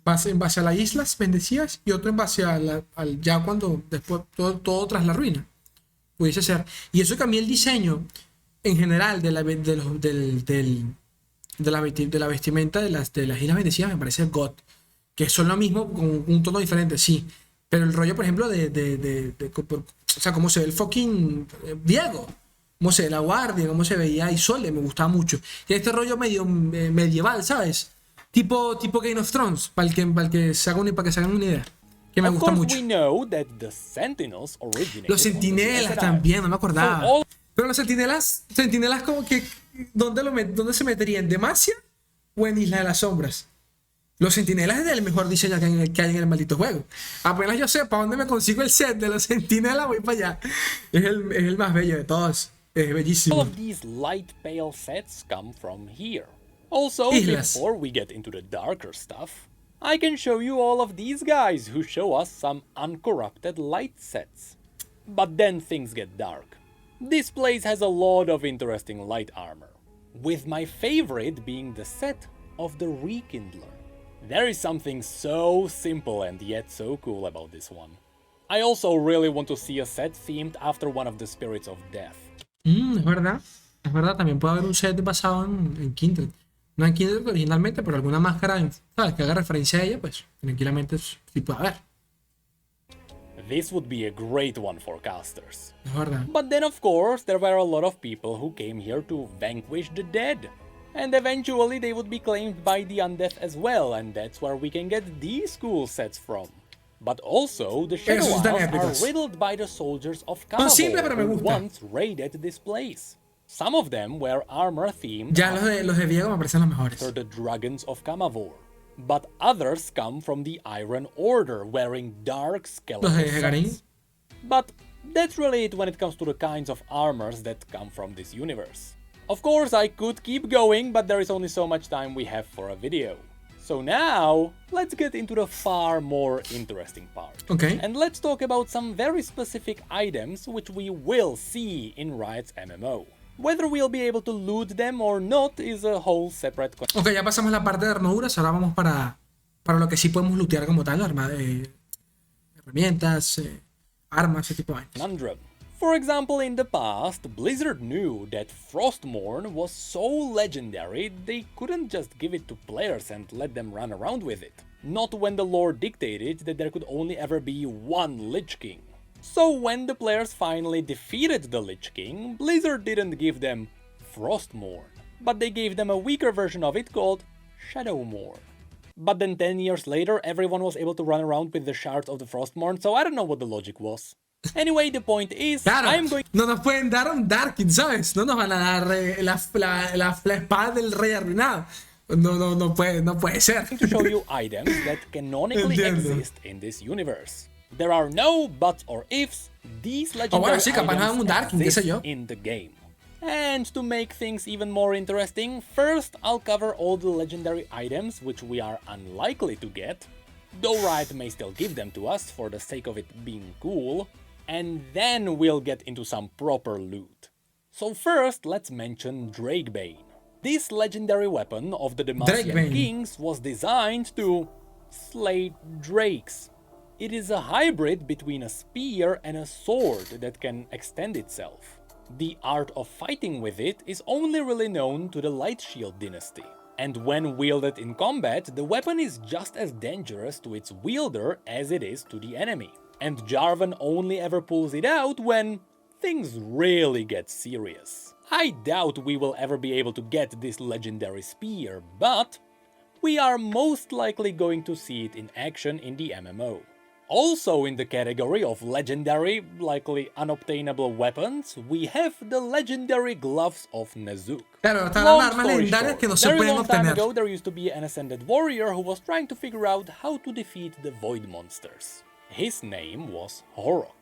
En base a las Islas Bendecidas y otro en base al ya cuando después todo tras la ruina. Pudiese ser. Y eso que a mí el diseño en general de la vestimenta de las Islas Bendecidas me parece God. Que son lo mismo con un tono diferente, sí. Pero el rollo, por ejemplo, o sea, cómo se ve el fucking Diego, cómo se ve la guardia, cómo se veía Isolde, me gustaba mucho. Y este rollo medio medieval, ¿sabes? Tipo Game of Thrones, para que se hagan una idea. Que me gusta mucho. Los Centinelas también, no me acordaba. Pero los Centinelas como que, ¿dónde se meterían? ¿En Demacia o en Isla de las Sombras? Los Centinelas es el mejor diseño que hay en el maldito juego. Apenas yo sepa dónde me consigo el set de los Centinelas, voy para allá. Es el más bello de todos. Es bellísimo. All of these light pale sets come from here. Also, Islas. before we get into the darker stuff, I can show you all of these guys who show us some uncorrupted light sets. But then things get dark. This place has a lot of interesting light armor, with my favorite being the set of the Rekindler. There is something so simple and yet so cool about this one. I also really want to see a set themed after one of the spirits of death. Es verdad. Es verdad, también puede haber un set basado en Kindred. No en Kindred originalmente, pero alguna máscara, ¿sabes? Que haga referencia a ella, pues tranquilamente sí puede haber. This would be a great one for casters. Es verdad. But then of course there were a lot of people who came here to vanquish the dead. And eventually they would be claimed by the undead as well, and that's where we can get these cool sets from. But also, the Shadow Esos están Isles épicos. are riddled by the soldiers of Son simples, Cannibal pero me who gusta. once raided this place. Some of them were armor-themed Ya los de Diego me parecen los mejores. after the Dragons of Camavor. But others come from the Iron Order, wearing dark skeletal Los de Hegarin. sets. But that's really it when it comes to the kinds of armors that come from this universe. Of course, I could keep going, but there is only so much time we have for a video. So now, let's get into the far more interesting part. Okay. And let's talk about some very specific items which we will see in Riot's MMO. Whether we'll be able to loot them or not is a whole separate question. Ok, ya pasamos la parte de armaduras, ahora vamos para lo que sí podemos lootear como tal, herramientas, armas, ese tipo de vainas. Conundrum. For example, in the past, Blizzard knew that Frostmourne was so legendary they couldn't just give it to players and let them run around with it. Not when the lore dictated that there could only ever be one Lich King. So when the players finally defeated the Lich King, Blizzard didn't give them Frostmourne, but they gave them a weaker version of it called Shadowmourne. But then 10 years later, everyone was able to run around with the shards of the Frostmourne, so I don't know what the logic was. Anyway, the point is, Claro, I'm going no nos pueden dar un Darkin, ¿sabes? No nos van a dar la espada del rey arruinado. No puede ser. to show you items that canonically Entiendo. exist in this universe. There are no buts or ifs, these legendary bueno, sí, capaz nos dan un items Darkin, qué sé exist yo. in the game. And to make things even more interesting, first I'll cover all the legendary items which we are unlikely to get, though Riot may still give them to us for the sake of it being cool, and then we'll get into some proper loot. So first, let's mention Drakebane. This legendary weapon of the Demacian Drakebane. kings was designed to slay drakes. It is a hybrid between a spear and a sword that can extend itself. The art of fighting with it is only really known to the Lightshield dynasty. And when wielded in combat, the weapon is just as dangerous to its wielder as it is to the enemy. And Jarvan only ever pulls it out when things really get serious. I doubt we will ever be able to get this legendary spear, but we are most likely going to see it in action in the MMO. Also in the category of legendary, likely unobtainable weapons, we have the legendary gloves of Nezuk. Claro, están Long las armas story legendarias short, que no se very pueden long time obtener. ago there used to be an ascended warrior who was trying to figure out how to defeat the void monsters. His name was Horok.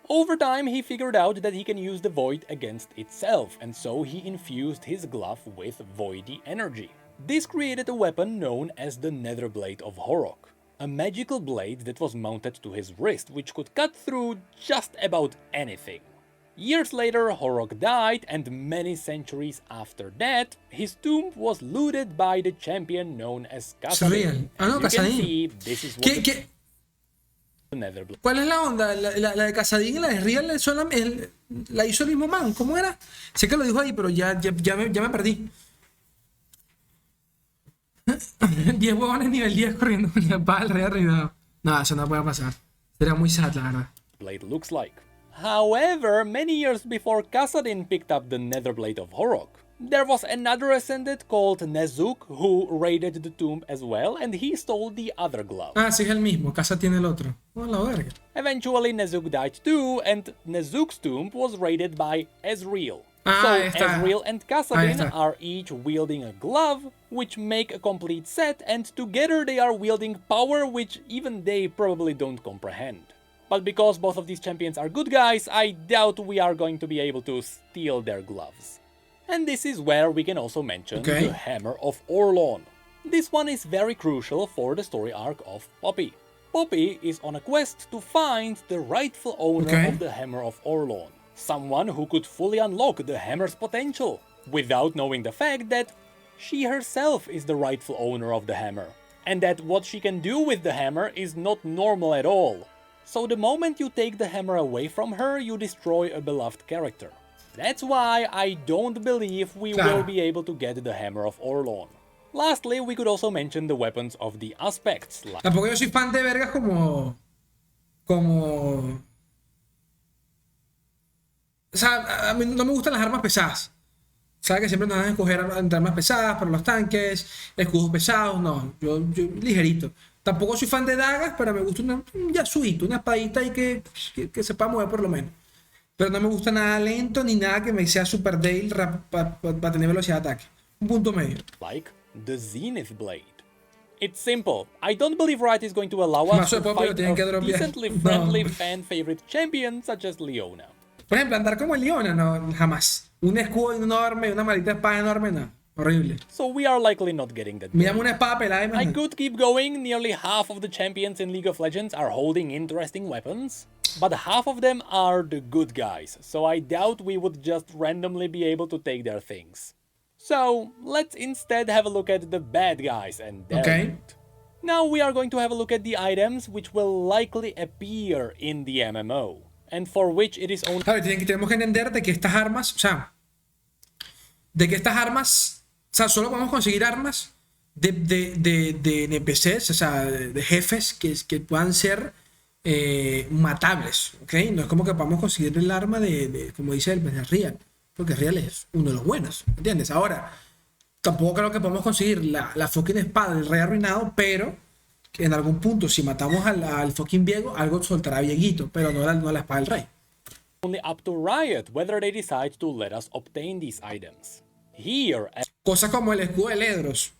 Over time he figured out that he can use the void against itself, and so he infused his glove with voidy energy. This created a weapon known as the Netherblade of Horok, a magical blade that was mounted to his wrist which could cut through just about anything. Years later, Horok died, and many centuries after that, his tomb was looted by the champion known as Surreal. Kasadin. Ah, no, As you can Kasadin. see, this is what ¿Qué? the Netherblade. ¿Cuál es la onda? La de Casadín y la de Real la hizo el mismo man. ¿Cómo era? Sé que lo dijo ahí, pero ya me perdí. 10 huevones nivel 10 corriendo con la espada del rey arruinado. No, eso no puede pasar. Sería muy sad, la verdad. Blade looks like. However, many years before Kasadin picked up the Netherblade of Horok, there was another ascended called Nezuk who raided the tomb as well, and he stole the other glove. Ah, sí es el mismo. Casa tiene el otro. Oh, la verga. Eventually, Nezuk died too, and Nezuk's tomb was raided by Ezreal. Ah, So ahí está. Ezreal and Ahí Kasadin está. are each wielding a glove, which make a complete set, and together they are wielding power which even they probably don't comprehend. But because both of these champions are good guys, I doubt we are going to be able to steal their gloves. And this is where we can also mention Okay. the Hammer of Orlon. This one is very crucial for the story arc of Poppy. Poppy is on a quest to find the rightful owner Okay. of the Hammer of Orlon. Someone who could fully unlock the hammer's potential, without knowing the fact that she herself is the rightful owner of the hammer. And that what she can do with the hammer is not normal at all. So the moment you take the hammer away from her, you destroy a beloved character. That's why I don't believe we Claro. will be able to get the Hammer of Orlon. Lastly, we could also mention the weapons of the aspects. Tampoco yo soy fan de vergas como... O sea, a mí no me gustan las armas pesadas. Sabes que siempre nos van a escoger armas pesadas para los tanques, escudos pesados, no, yo ligerito. Tampoco soy fan de dagas, pero me gusta un yasuito, una espadita ahí que se pueda mover por lo menos. Pero no me gusta nada lento ni nada que me sea super débil para tener velocidad de ataque. Un punto medio. Like the Zenith Blade. It's simple. I don't believe Riot is going to allow us Mazo to de Poppy lo fight tienen que a dropear. decently No. friendly fan-favorite champion such as Leona. Por ejemplo, andar como el Leona, no, jamás. Un escudo enorme, una maldita espada enorme, no. Horrible. So we are likely not getting that. Mírame una espada pelada y I más. could keep going. Nearly half of the champions in League of Legends are holding interesting weapons, but half of them are the good guys, so I doubt we would just randomly be able to take their things. So let's instead have a look at the bad guys and their Okay. loot. Now we are going to have a look at the items which will likely appear in the MMO, and for which it is only... Claro, tenemos que entender de que estas armas, o sea, solo podemos conseguir armas de NPCs, o sea, de jefes que puedan ser matables, ¿ok? No es como que podamos conseguir el arma como dice el de Real, porque Real es uno de los buenos, ¿entiendes? Ahora, tampoco creo que podamos conseguir la fucking espada del rey arruinado, pero que en algún punto, si matamos al fucking viejo, algo soltará vieguito, pero no la espada del rey. up to Riot whether they decide to let us obtain these items. Here, Cosas como el escudo de Ledros,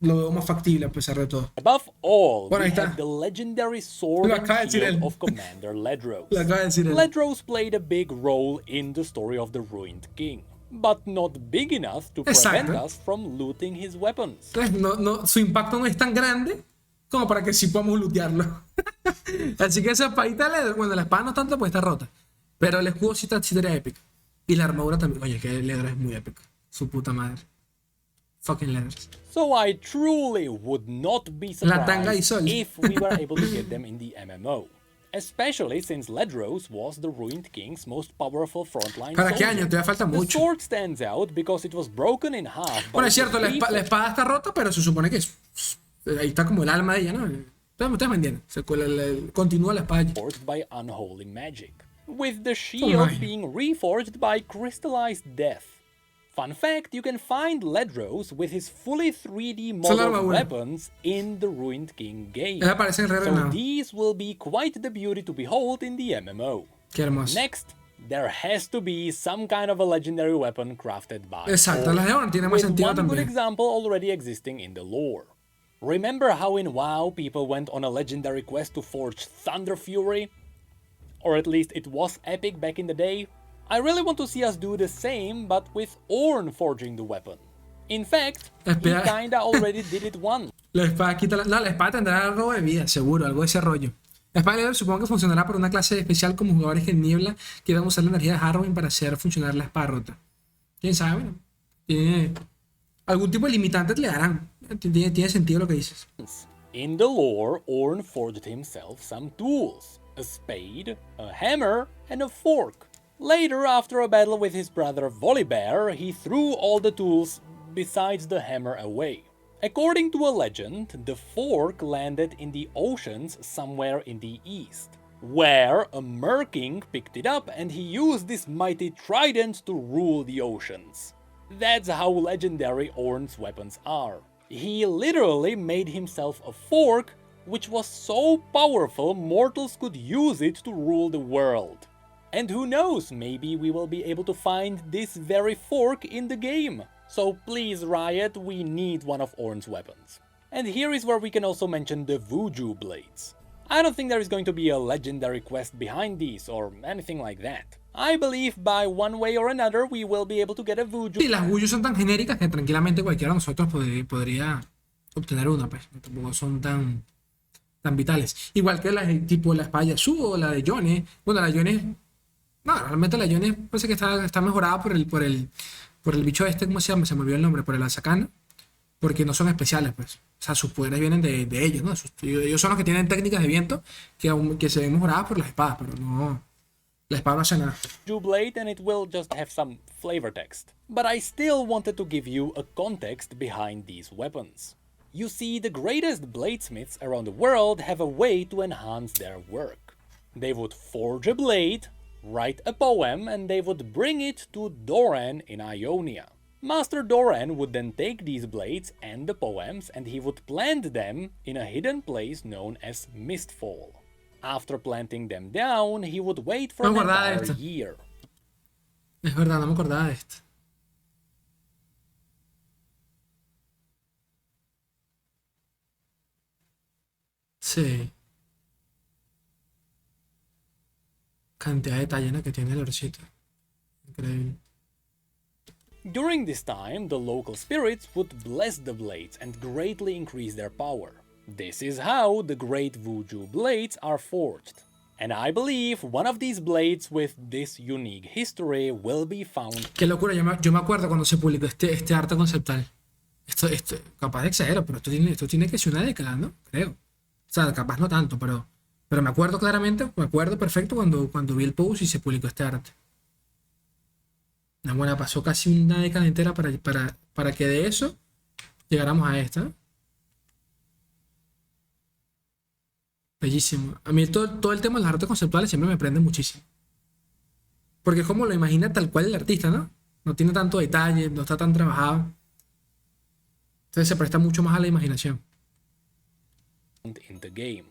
lo veo más factible a pesar de todo. above all, Bueno, we ahí está. have the legendary sword Lo and acaba de decir shield él. of Commander Ledros. Lo acaba de decir él. Ledros played a big role in the story of the Ruined King, but not big enough to prevent Exacto. us from looting his weapons. Entonces, su impacto no es tan grande como para que sí podamos lootearlo. Así que esa espadita de Ledros, bueno, la espada no tanto porque está rota, pero el escudo sí estaría épico. Y la armadura también. Oye, que el Ledros es muy épico. Su puta madre. Fucking Ledros. So I truly would not be La tanga y sol. surprised if we were able to get them in the MMO. Especially since Ledros was the Ruined King's most powerful frontline ¿Para qué soldier. año? Todavía falta The mucho. sword stands out because it was broken in half. but Bueno, es it was cierto, la reforged espada está rota, pero se supone que ahí está como el alma de ella, ¿no? Ustedes me entienden. Continúa la espada. by unholy magic, with the shield my. being reforged by crystallized death. Fun fact, you can find Ledros with his fully 3D modeled armadura. weapons in the Ruined King game. Ella aparece en Rey So Reynado. these will be quite the beauty to behold in the MMO. Qué hermoso. Next, there has to be some kind of a legendary weapon crafted by Exacto, Thor, las de Honor tienen más with sentido one good también. example already existing in the lore. Remember how in WoW people went on a legendary quest to forge Thunder Fury? Or at least it was epic back in the day? I really want to see us do the same, but with Ornn forging the weapon. In fact, he Espera. kinda already did it once. La espada quita no, la espada tendrá robo de vida, seguro, algo de ese rollo. La espada de Ledros supongo que funcionará por una clase especial como jugadores que en niebla quieran usar la energía de Harrowing para hacer funcionar la espada rota. ¿Quién sabe? Bueno, tiene algún tipo de limitante le darán. Tiene sentido lo que dices. In the lore, Ornn forged himself some tools. A spade, a hammer, and a fork. Later, after a battle with his brother Volibear, he threw all the tools besides the hammer away. According to a legend, the fork landed in the oceans somewhere in the east, where a Mer-King picked it up and he used this mighty trident to rule the oceans. That's how legendary Ornn's weapons are. He literally made himself a fork, which was so powerful mortals could use it to rule the world. And who knows, maybe we will be able to find this very fork in the game. So please Riot, we need one of Ornn's weapons. And here is where we can also mention the Vuju blades. I don't think there is going to be a legendary quest behind these or anything like that. I believe by one way or another we will be able to get a Vuju. Sí, las Wuyus son tan genéricas que tranquilamente cualquiera de nosotros podría obtener una, pues. Tampoco son tan vitales. Igual que las tipo la espada subo o la de Yone. Bueno, la Yone. No, realmente la Yone parece que está mejorada por el bicho este, ¿cómo se llama? Se me olvidó el nombre, por el Asakana. Porque no son especiales, pues. O sea, sus poderes vienen de ellos, ¿no? Ellos son los que tienen técnicas de viento que se ven mejoradas por las espadas, pero no. La espada no hace nada. Blade and it will just have some flavor text. But I still wanted to give you a context behind these weapons. You see, the greatest bladesmiths around the world have a way to enhance their work. They would forge a blade, write a poem, and they would bring it to Doran in Ionia. Master Doran would then take these blades and the poems and he would plant them in a hidden place known as Mistfall. After planting them down, he would wait for an entire year. Es verdad, no me acordaba de esto. Sí. Cantidad de detalle, ¿no?, que tiene el orcito. Increíble. During this time, the local spirits would bless the blades and greatly increase their power. This is how the great Vuju blades are forged. And I believe one of these blades with this unique history will be found. Qué locura, yo me acuerdo cuando se publicó este arte conceptual. Esto, capaz de exagero, pero esto tiene que ser una década, ¿no? Creo. O sea, capaz no tanto, pero me acuerdo claramente, me acuerdo perfecto cuando vi el post y se publicó este arte. Bueno, pasó casi una década entera para que de eso llegáramos a esta. Bellísimo. A mí todo el tema de las artes conceptuales siempre me prende muchísimo. Porque es como lo imagina tal cual el artista, ¿no? No tiene tanto detalle, no está tan trabajado. Entonces se presta mucho más a la imaginación. In the game.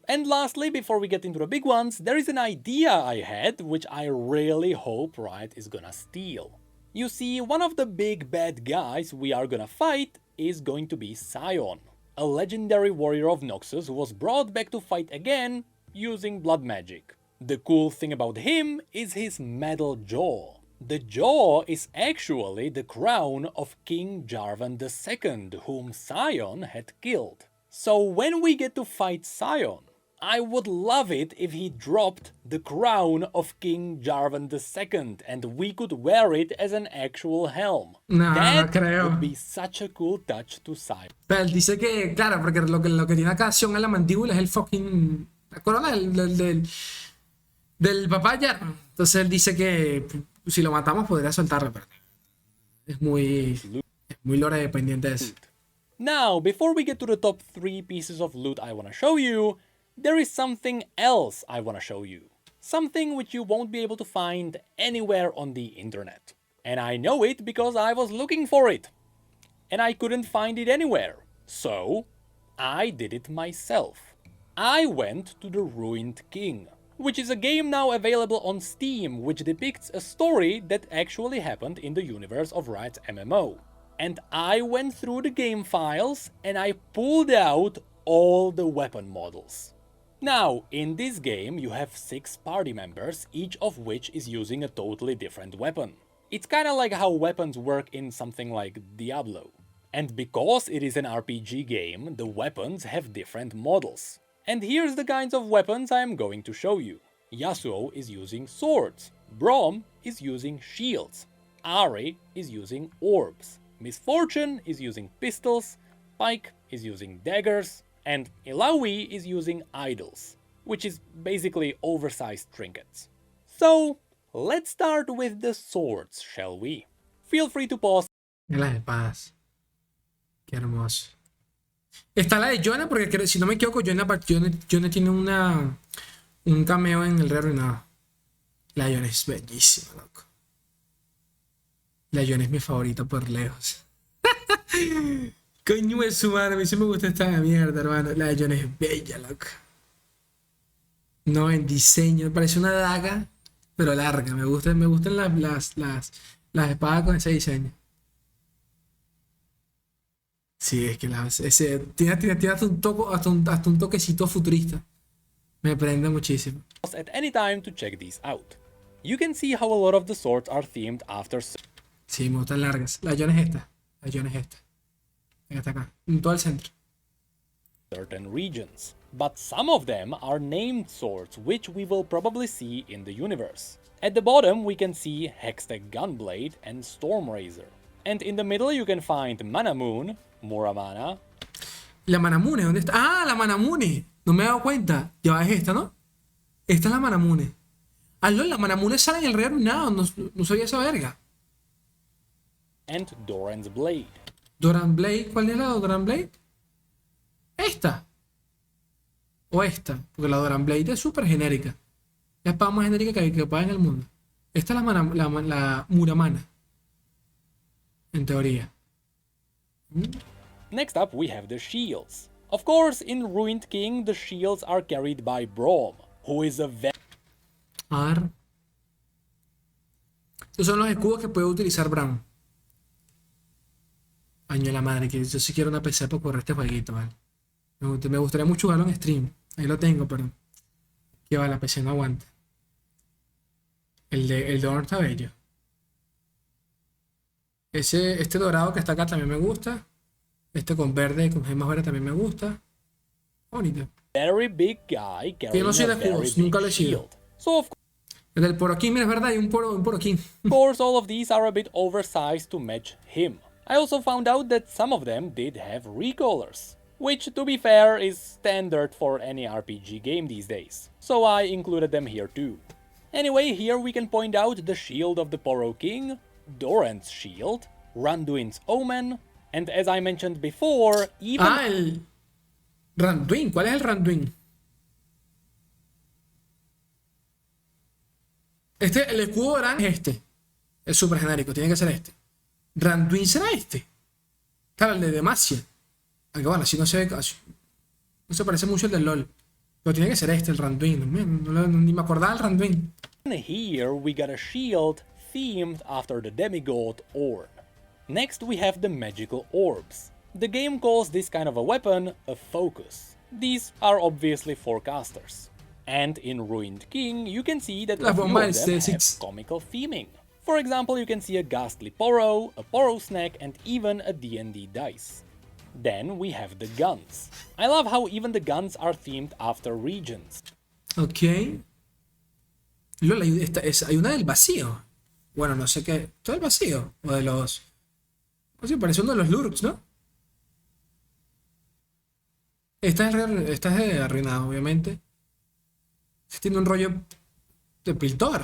And lastly, before we get into the big ones, there is an idea I had which I really hope Riot is gonna steal. You see, one of the big bad guys we are gonna fight is going to be Sion, a legendary warrior of Noxus who was brought back to fight again using blood magic. The cool thing about him is his metal jaw. The jaw is actually the crown of King Jarvan II, whom Sion had killed. So when we get to fight Sion, I would love it if he dropped the crown of King Jarvan II and we could wear it as an actual helm. No, that no creo. would be such a cool touch to Sion. Pero él dice que, claro, porque lo que tiene acá Sion en la mandíbula es el fucking... la corona del papá Jarvan. Entonces él dice que si lo matamos podría soltarlo, pero es muy lore dependiente de eso. Now, before we get to the top 3 pieces of loot I want to show you, there is something else I want to show you. Something which you won't be able to find anywhere on the internet. And I know it because I was looking for it. And I couldn't find it anywhere. So, I did it myself. I went to the Ruined King, which is a game now available on Steam which depicts a story that actually happened in the universe of Riot's MMO. And I went through the game files and I pulled out all the weapon models. Now, in this game you have 6 party members, each of which is using a totally different weapon. It's kinda like how weapons work in something like Diablo. And because it is an RPG game, the weapons have different models. And here's the kinds of weapons I am going to show you. Yasuo is using swords, Braum is using shields, Ahri is using orbs, Misfortune is using pistols, Pyke is using daggers, and Illaoi is using idols, which is basically oversized trinkets. So, let's start with the swords, shall we? Feel free to pause. Las espadas. Qué hermoso. Está la de Yone, porque si no me equivoco, Yone tiene un cameo en el Reaccionando. La Yone es bellísima, loco. La Yone es mi favorita por lejos. Coño de su madre, a mí sí me gusta esta mierda, hermano. La Yone es bella, loco. No, en diseño, parece una daga, pero larga. Me gustan las espadas con ese diseño. Sí, es que tiene hasta un toquecito futurista. Me prende muchísimo. At any time to check these out. you can see how a lot of the swords are themed after Sí, me gustan largas. La John es esta. La John es esta. Está acá. En todo el centro. certain regions. But some of them are named swords, which we will probably see in the universe. At the bottom we can see Hextech Gunblade and Stormrazor. And in the middle you can find Manamoon, Muramana. La Manamune, ¿dónde está? ¡Ah, la Manamune! No me he dado cuenta. Ya va, es esta, ¿no? Esta es la Manamune. Ah, no, la Manamune sale en el Rey Arruinado. No sabía esa verga. And Doran's Blade. Doran Blade. ¿Cuál es la Doran Blade? Esta. O esta. Porque la Doran Blade es súper genérica. Es la espada más genérica que pueda en el mundo. Esta es la Muramana. En teoría. Next up we have the shields. Of course, in Ruined King the shields are carried by Braum, who is a A ver. Estos son los escudos que puede utilizar Bram. Año la madre, que yo sí quiero una PC para correr este jueguito, ¿vale? Me gustaría mucho jugarlo en stream. Ahí lo tengo, pero que va, la PC no aguanta. El de Honor está bello. Este dorado que está acá también me gusta. Este con verde, con gemas verdes también me gusta. Bonito. very big guy Yo no carrying soy a de very juegos, big nunca lo he sido. shield. So of El del poroquín, mira, es verdad, hay un poroquín. course all of these are a bit oversized to match him. I also found out that some of them did have recolors, which to be fair is standard for any RPG game these days, so I included them here too. Anyway, here we can point out the shield of the Poro King, Doran's shield, Randuin's Omen, and as I mentioned before, even... Ah, el Randuin. ¿Cuál es el Randuin? El escudo de Oran es este. Es súper genérico, tiene que ser este. Randuin será este. Claro, el de Demacia. Aunque bueno, así no se ve. No se parece mucho al del LOL. Pero tiene que ser este, el Randuin. Ni me acordaba del Randuin. here we got a shield themed after the demigod Orn. Next we have the magical orbs. The game calls this kind of a weapon a focus. These are obviously forecasters. And in Ruined King you can see that La a few bomba of del them have C6. comical theming. For example, you can see a ghastly Poro, a Poro snack, and even a D&D dice. Then we have the guns. I love how even the guns are themed after regions. Ok. Lola, hay una del vacío. Bueno, no sé qué. ¿Todo el vacío? O de los. No sé, parece uno de los Lurks, ¿no? Esta es de arruinado, obviamente. Este tiene un rollo de Piltover.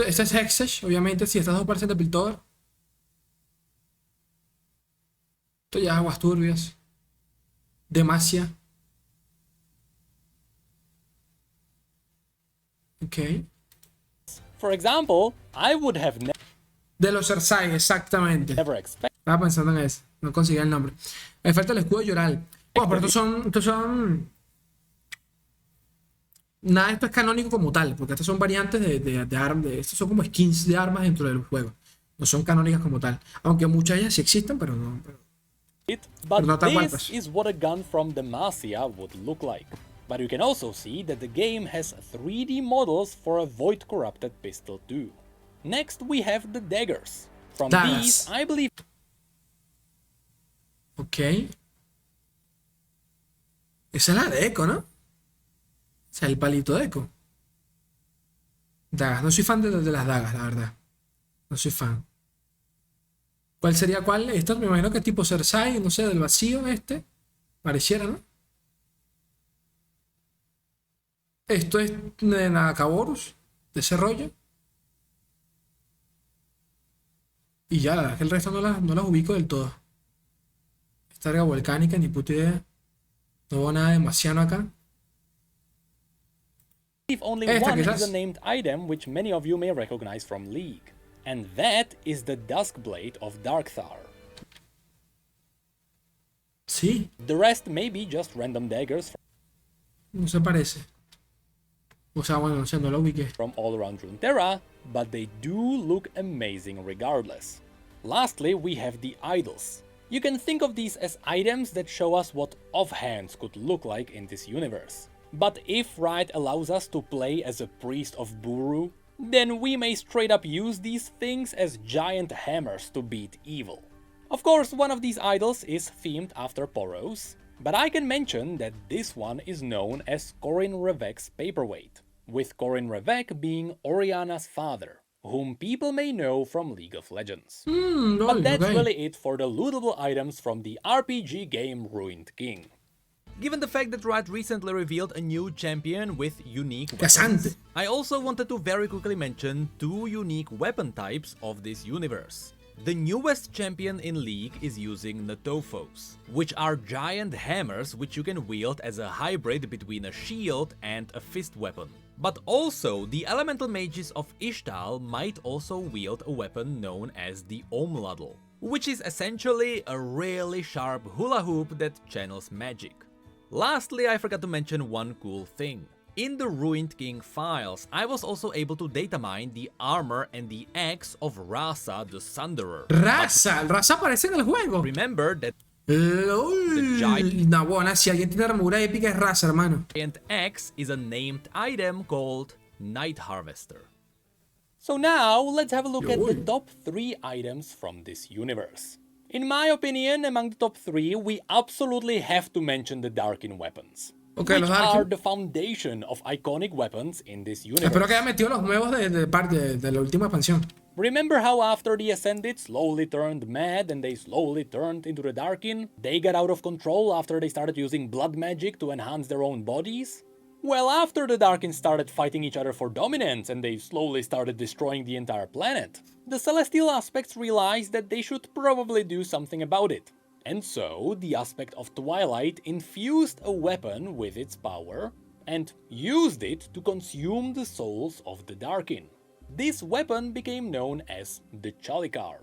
Este es Hexage, obviamente. Si estas dos parecen de Piltover. Esto ya es aguas turbias. Demacia. Ok. For example, I would have De los Cersei, exactamente. never expected Estaba pensando en eso. No conseguía el nombre. Me falta el escudo de Yoral. Bueno, pero estos son. Nada de esto es canónico como tal, porque estas son variantes de armas. Estos son como skins de armas dentro del juego. No son canónicas como tal. Aunque muchas de ellas sí existen, pero no. it, but no tal cual, this pues. is what a gun from Demacia would look like. But you can also see that the game has 3D models for a Void Corrupted pistol too. Next we have the daggers. From Daggers. these, I believe Ok. Esa es la de Echo, ¿no? O sea, el palito de Echo. Dagas. No soy fan de las dagas, la verdad. No soy fan. ¿Cuál sería cuál? Esto me imagino que es tipo Cersei, no sé, del vacío este. Pareciera, ¿no? Esto es de Nakaborus, de ese rollo. Y ya, la verdad es que el resto no las ubico del todo. Esta carga volcánica, ni puta idea. No veo nada demasiado acá. only Esta one is quizás. a named item which many of you may recognize from League. And that is the Duskblade of Darkthar. Sí, The rest may be just random daggers no se parece. O sea, bueno, no sé, no lo ubiqué. from all around Runeterra, but they do look amazing regardless. Lastly, we have the idols. You can think of these as items that show us what offhands could look like in this universe. But if Riot allows us to play as a priest of Buru, then we may straight up use these things as giant hammers to beat evil. Of course, one of these idols is themed after Poros, but I can mention that this one is known as Corin Revek's paperweight, with Corin Revek being Oriana's father, whom people may know from League of Legends. But that's really it for the lootable items from the RPG game Ruined King. Given the fact that Riot recently revealed a new champion with unique weapons, I also wanted to very quickly mention 2 unique weapon types of this universe. The newest champion in League is using Natofos, which are giant hammers which you can wield as a hybrid between a shield and a fist weapon. But also, the elemental mages of Ishtal might also wield a weapon known as the Omladl, which is essentially a really sharp hula hoop that channels magic. Lastly, I forgot to mention one cool thing. In the Ruined King files, I was also able to data mine the armor and the axe of Rasa the Sunderer. Rasa aparece en el juego. Remember that No, bueno, si alguien tiene armadura épica es Rasa, hermano. giant axe is a named item called Night Harvester. So now, let's have a look at the top 3 items from this universe. In my opinion, among the top 3, we absolutely have to mention the Darkin weapons, which are the foundation of iconic weapons in this universe. Espero que haya metido los nuevos de la última expansión. Remember how after the Ascended slowly turned mad and they slowly turned into the Darkin, they got out of control after they started using blood magic to enhance their own bodies? Well, after the Darkin started fighting each other for dominance and they slowly started destroying the entire planet, the Celestial Aspects realized that they should probably do something about it. And so, the Aspect of Twilight infused a weapon with its power and used it to consume the souls of the Darkin. This weapon became known as the Chalikar.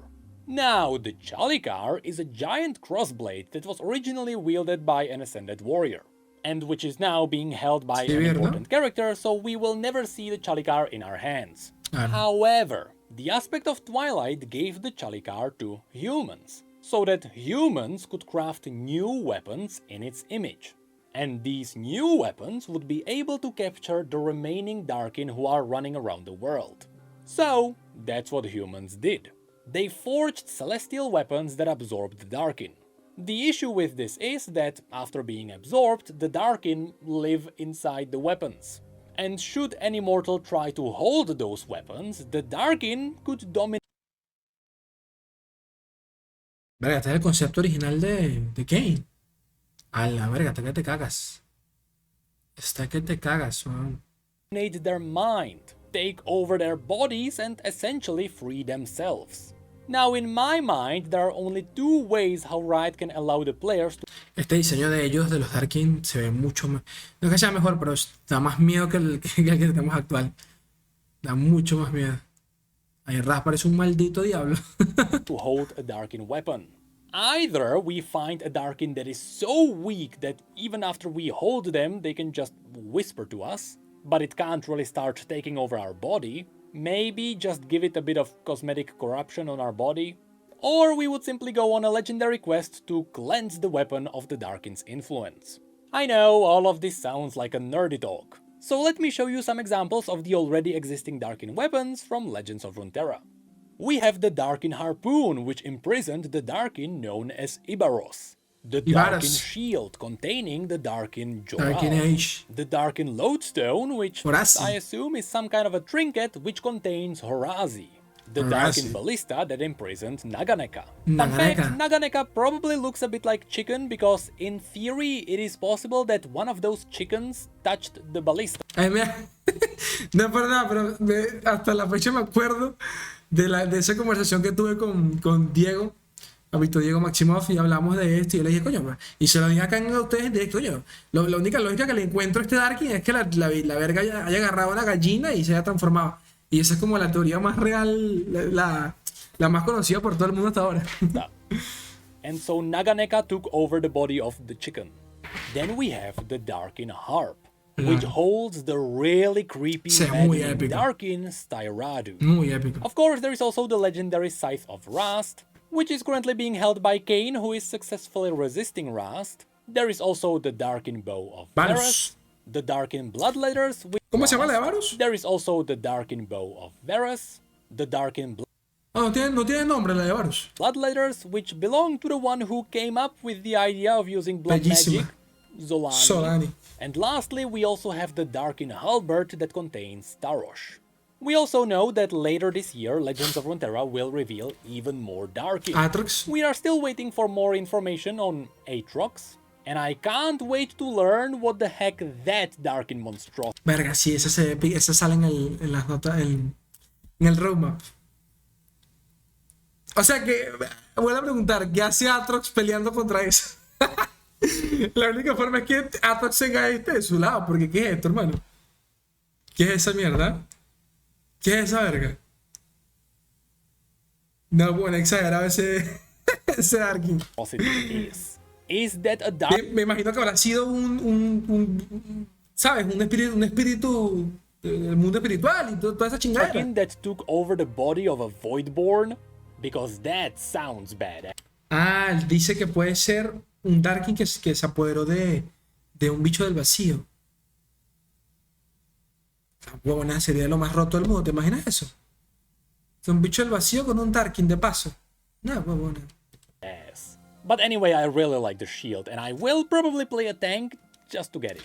Now, the Chalikar is a giant crossblade that was originally wielded by an Ascended warrior, and which is now being held by an important character, so we will never see the Chalikar in our hands. However, the Aspect of Twilight gave the Chalikar to humans, so that humans could craft new weapons in its image. And these new weapons would be able to capture the remaining Darkin who are running around the world. So, that's what humans did. They forged celestial weapons that absorbed the Darkin. The issue with this is that, after being absorbed, the Darkin live inside the weapons. And should any mortal try to hold those weapons, the Darkin could dominate. Verga, este es el concepto original de Kane. A la verga, hasta que te cagas. Hasta que te cagas, man. Their mind, take over their bodies, and essentially free themselves. Now, in my mind, there are only 2 ways how Riot can allow the players to... Este diseño de ellos, de los Darkin, se ve mucho más... No es que sea mejor, pero da más miedo que el que tenemos actual. Da mucho más miedo. Ahí Raz parece un maldito diablo. to hold a Darkin weapon. Either we find a Darkin that is so weak that even after we hold them, they can just whisper to us, but it can't really start taking over our body. Maybe just give it a bit of cosmetic corruption on our body. Or we would simply go on a legendary quest to cleanse the weapon of the Darkin's influence. I know, all of this sounds like a nerdy talk. So let me show you some examples of the already existing Darkin weapons from Legends of Runeterra. We have the Darkin Harpoon, which imprisoned the Darkin known as Ibaros. The Darkin Shield, containing the Darkin Joral. The Darkin Lodestone, which I assume is some kind of a trinket which contains Horazi. The Darkin Ballista that imprisoned Naganeka. Fun fact, Naganeka probably looks a bit like chicken because in theory it is possible that one of those chickens touched the ballista. No, perdón, pero hasta la fecha me acuerdo de esa conversación que tuve con Diego, Papito Diego Maximoff, y hablamos de esto y yo le dije, coño, y se lo dije acá en ustedes de esto, coño, la única lógica que le encuentro a este Darkin es que la verga haya agarrado a la gallina y se haya transformado. Y esa es como la teoría más real, la más conocida por todo el mundo hasta ahora. And so Naganeka took over the body of the chicken. Then we have the Darkin Harp, which holds the really creepy Darkin Styradu. Muy épico. Of course, there is also the legendary Scythe of Rast, which is currently being held by Kane, who is successfully resisting Rast. There is also the Darkin Bow of Varus, the darkened bloodletters with ¿Cómo se llama la de Varus? There is also the darkened bow of Varus, the darkened Ah, no tiene nombre la de Varus. bloodletters, which belong to the one who came up with the idea of using blood Bellísima. magic, Zolani. Solani. And lastly, we also have the darkened halberd that contains Tarosh. We also know that later this year, Legends of Runeterra will reveal even more darkened. Atrox. We are still waiting for more information on Aatrox, and I can't wait to learn what the heck that darkened monstrosity. Verga, sí, ese sale en las notas, en el roadmap. O sea que, voy a preguntar, ¿qué hace Atrox peleando contra eso? La única forma es que Atrox tenga de su lado, porque ¿qué es esto, hermano? ¿Qué es esa mierda? ¿Qué es esa verga? No, bueno, exagerado ese Darkin. Is that a Me imagino que habrá sido ¿sabes? Un espíritu del mundo espiritual y toda esa chingada. darkin that took over the body of a Voidborn? Because that sounds bad. Ah, dice que puede ser un Darkin que se apoderó de un bicho del vacío. Huevona, sería lo más roto del mundo, ¿te imaginas eso? Un bicho del vacío con un Darkin de paso. No, huevona. Yes. But anyway, I really like the shield, and I will probably play a tank just to get it.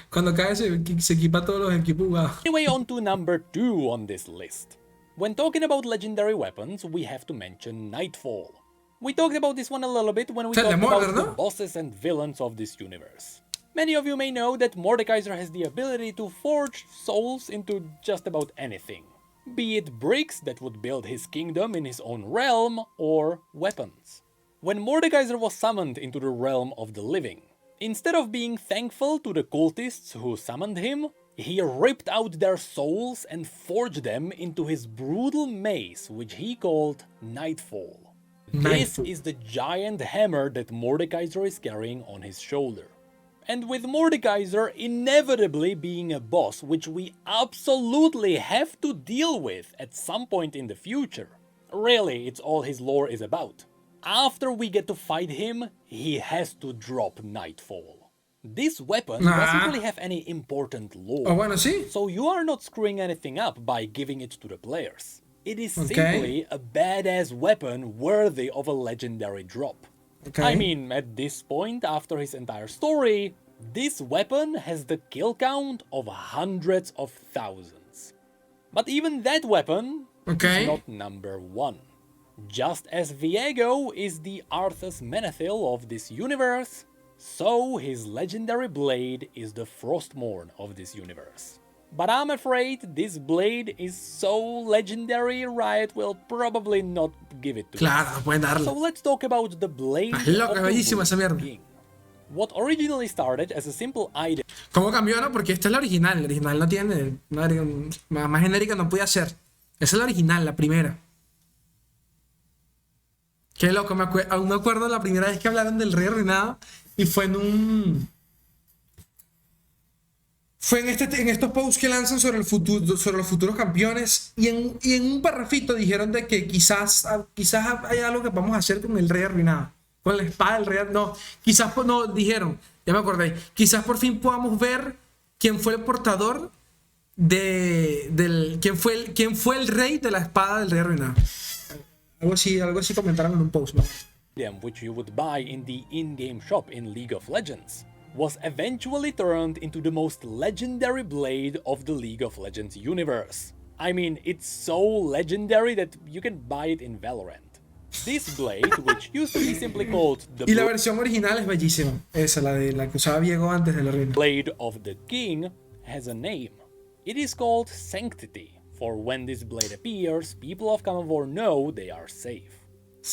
Cuando cae se equipa todos los equipos jugados. Anyway, on to number 2 on this list. When talking about legendary weapons, we have to mention Nightfall. We talked about this one a little bit when we talked about the bosses and villains of this universe. Many of you may know that Mordekaiser has the ability to forge souls into just about anything. Be it bricks that would build his kingdom in his own realm, or weapons. When Mordekaiser was summoned into the realm of the living, instead of being thankful to the cultists who summoned him, he ripped out their souls and forged them into his brutal mace, which he called Nightfall. This is the giant hammer that Mordekaiser is carrying on his shoulder. And with Mordekaiser inevitably being a boss which we absolutely have to deal with at some point in the future. Really, it's all his lore is about. After we get to fight him, he has to drop Nightfall. This weapon doesn't really have any important lore, Oh, bueno, sí. so you are not screwing anything up by giving it to the players. It is simply a badass weapon worthy of a legendary drop. Okay. I mean, at this point, after his entire story, this weapon has the kill count of hundreds of thousands. But even that weapon is not number 1. Just as Viego is the Arthas Menethil of this universe, so his legendary blade is the Frostmourne of this universe. But I'm afraid this blade is so legendary, Riot will probably not give it to us. No pueden darle. So let's talk about the blade of Loca, bellísima esa the mierda. King. What originally started as a simple item. ¿Cómo cambió, no? Porque esta es la original. La original no tiene. Más genérica no podía ser. Esa es la original, la primera. Qué loco, aún me acuerdo la primera vez que hablaron del Rey Arruinado y fue en estos posts que lanzan sobre el futuro, sobre los futuros campeones y en un parrafito dijeron de que quizás hay algo que vamos a hacer con el Rey Arruinado, con la espada del Rey. No, quizás no, dijeron, ya me acordé, quizás por fin podamos ver quién fue el portador quién fue el rey de la espada del Rey Arruinado. Algo así comentaron en un post, ¿no? Which you would buy in the in-game shop in League of Legends, was eventually turned into the most legendary blade of the League of Legends universe. I mean, it's so legendary that you can buy it in Valorant. This blade, which used to be simply called the Y la versión original es bellísima. Esa, la que usaba Viego antes de la reina. Blade of the King, has a name. It is called Sanctity, for when this blade appears, people of Kamavor know they are safe.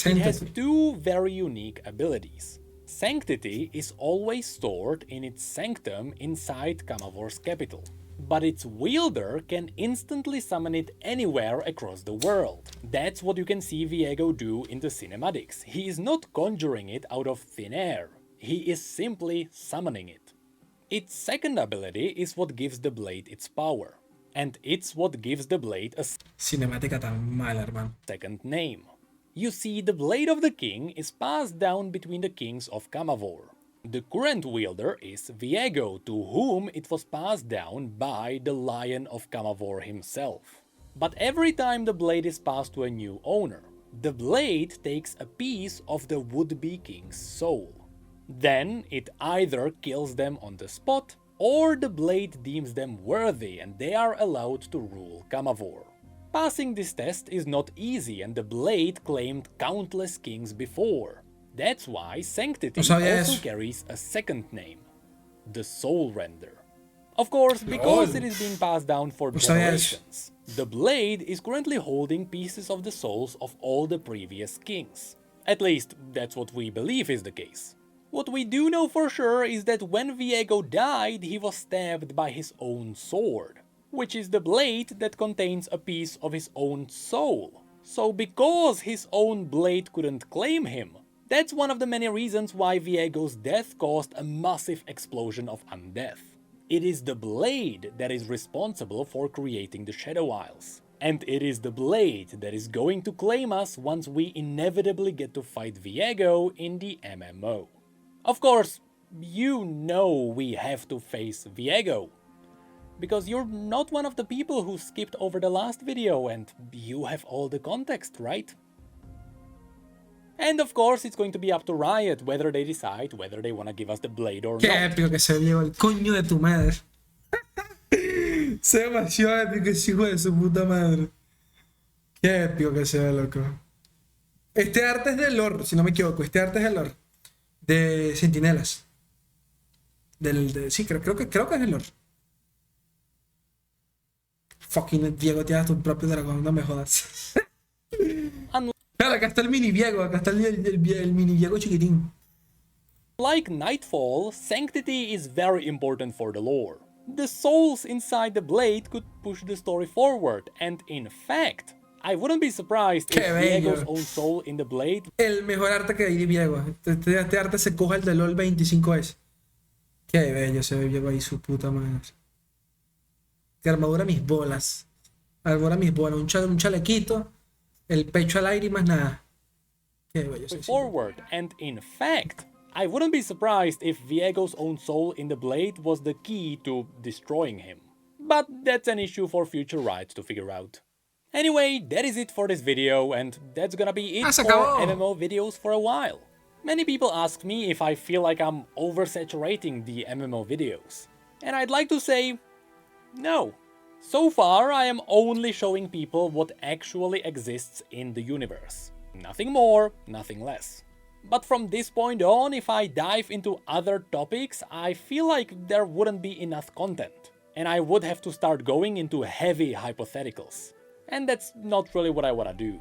It has 2 very unique abilities. Sanctity is always stored in its sanctum inside Kamavor's capital, but its wielder can instantly summon it anywhere across the world. That's what you can see Viego do in the cinematics. He is not conjuring it out of thin air, he is simply summoning it. Its second ability is what gives the blade its power, and it's what gives the blade a cinemática tan mala, hermano. Second name. You see, the Blade of the King is passed down between the kings of Kamavor. The current wielder is Viego, to whom it was passed down by the Lion of Camavor himself. But every time the blade is passed to a new owner, the blade takes a piece of the would-be king's soul. Then it either kills them on the spot, or the blade deems them worthy and they are allowed to rule Camavor. Passing this test is not easy, and the blade claimed countless kings before. That's why Sanctity also carries a second name, the Soul Render. Of course, because it is being passed down for generations, the blade is currently holding pieces of the souls of all the previous kings. At least, that's what we believe is the case. What we do know for sure is that when Viego died, he was stabbed by his own sword, which is the blade that contains a piece of his own soul. So because his own blade couldn't claim him, that's one of the many reasons why Viego's death caused a massive explosion of undeath. It is the blade that is responsible for creating the Shadow Isles. And it is the blade that is going to claim us once we inevitably get to fight Viego in the MMO. Of course, you know we have to face Viego, because you're not one of the people who skipped over the last video and you have all the context, right? And of course, it's going to be up to Riot whether they decide whether they want to give us the blade or Qué not. épico que se lleva el coño de tu madre. Se demasiado épico ese hijo de su puta madre. Qué épico que se ve, loco. Este arte es de lore, si no me equivoco. Este arte es de lore. De Centinelas. Sí, creo que es el lore. Fucking Diego, tienes tu propio dragón, no me jodas. Claro, acá está el mini Viego, acá está el mini Viego chiquitín. Like Nightfall, Sanctity is very important for the lore. The souls inside the blade could push the story forward, and in fact, I wouldn't be surprised if Viego's own soul in the blade... El mejor arte que hay de Viego. Este arte se coge el de LOL 25S. Qué bello se ve Viego ahí, su puta madre. Que armadura mis bolas. Armadura mis bolas. Un chalequito. El pecho al aire y más nada. Qué bello se ve. Forward, and in fact, I wouldn't be surprised if Viego's own soul in the blade was the key to destroying him. But that's an issue for future Riot to figure out. Anyway, that is it for this video, and that's gonna be it for MMO videos for a while. Many people ask me if I feel like I'm oversaturating the MMO videos. And I'd like to say, no. So far, I am only showing people what actually exists in the universe. Nothing more, nothing less. But from this point on, if I dive into other topics, I feel like there wouldn't be enough content. And I would have to start going into heavy hypotheticals. And that's not really what I want to do.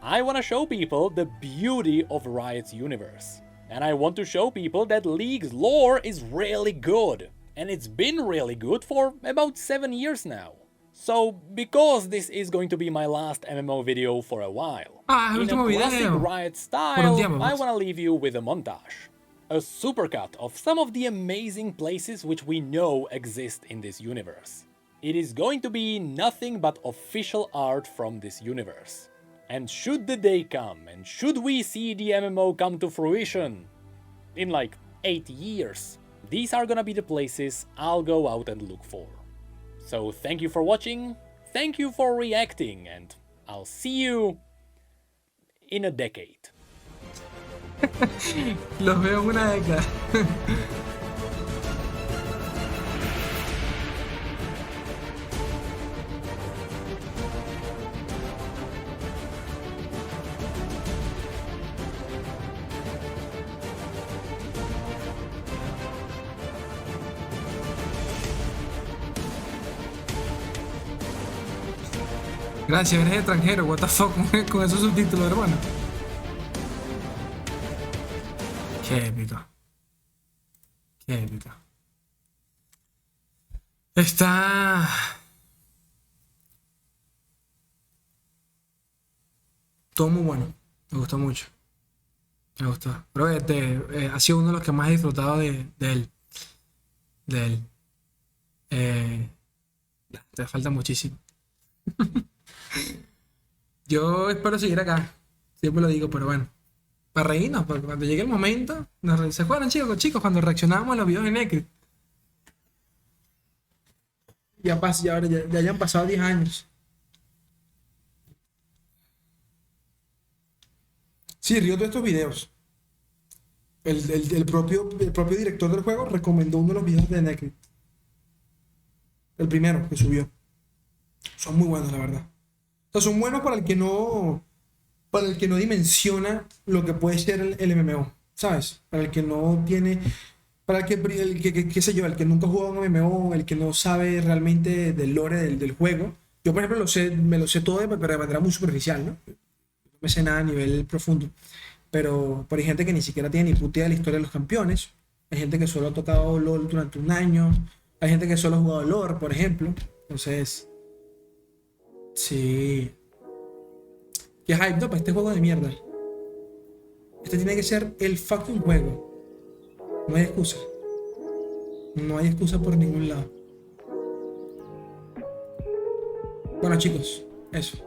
I want to show people the beauty of Riot's universe. And I want to show people that League's lore is really good. And it's been really good for about 7 years now. So, because this is going to be my last MMO video for a while, in a classic Riot style, I want to leave you with a montage. A supercut of some of the amazing places which we know exist in this universe. It is going to be nothing but official art from this universe. And should the day come, and should we see the MMO come to fruition in like 8 years, these are gonna be the places I'll go out and look for. So thank you for watching, thank you for reacting, and I'll see you in a decade. Los veo en una década. Gracias, eres extranjero, what the fuck con esos subtítulos, hermano. Qué épico. Qué épico. Está... todo muy bueno. Me gustó mucho. Me gustó. Creo que ha sido uno de los que más he disfrutado de él. De él. Te falta muchísimo. Yo espero seguir acá. Siempre lo digo, pero bueno. Para reírnos, porque cuando llegue el momento, ¿se acuerdan chicos, cuando reaccionábamos a los videos de Necri? Ya hayan pasado 10 años. Sí, río de estos videos. El propio director del juego recomendó uno de los videos de Necri. El primero que subió. Son muy buenos, la verdad. O sea, son buenos para el que no dimensiona lo que puede ser el MMO, ¿sabes? Para el que no tiene, para qué sé yo, el que nunca ha jugado un MMO, el que no sabe realmente del lore del juego. Yo, por ejemplo, me lo sé todo, pero de manera muy superficial, ¿no? No me sé nada a nivel profundo. Pero hay gente que ni siquiera tiene ni puta idea de la historia de los campeones. Hay gente que solo ha tocado LOL durante un año. Hay gente que solo ha jugado LOR, por ejemplo. Entonces, sí. Qué hype, ¿no? Para este juego de mierda. Este tiene que ser el fucking juego. No hay excusa. No hay excusa por ningún lado. Bueno, chicos, eso.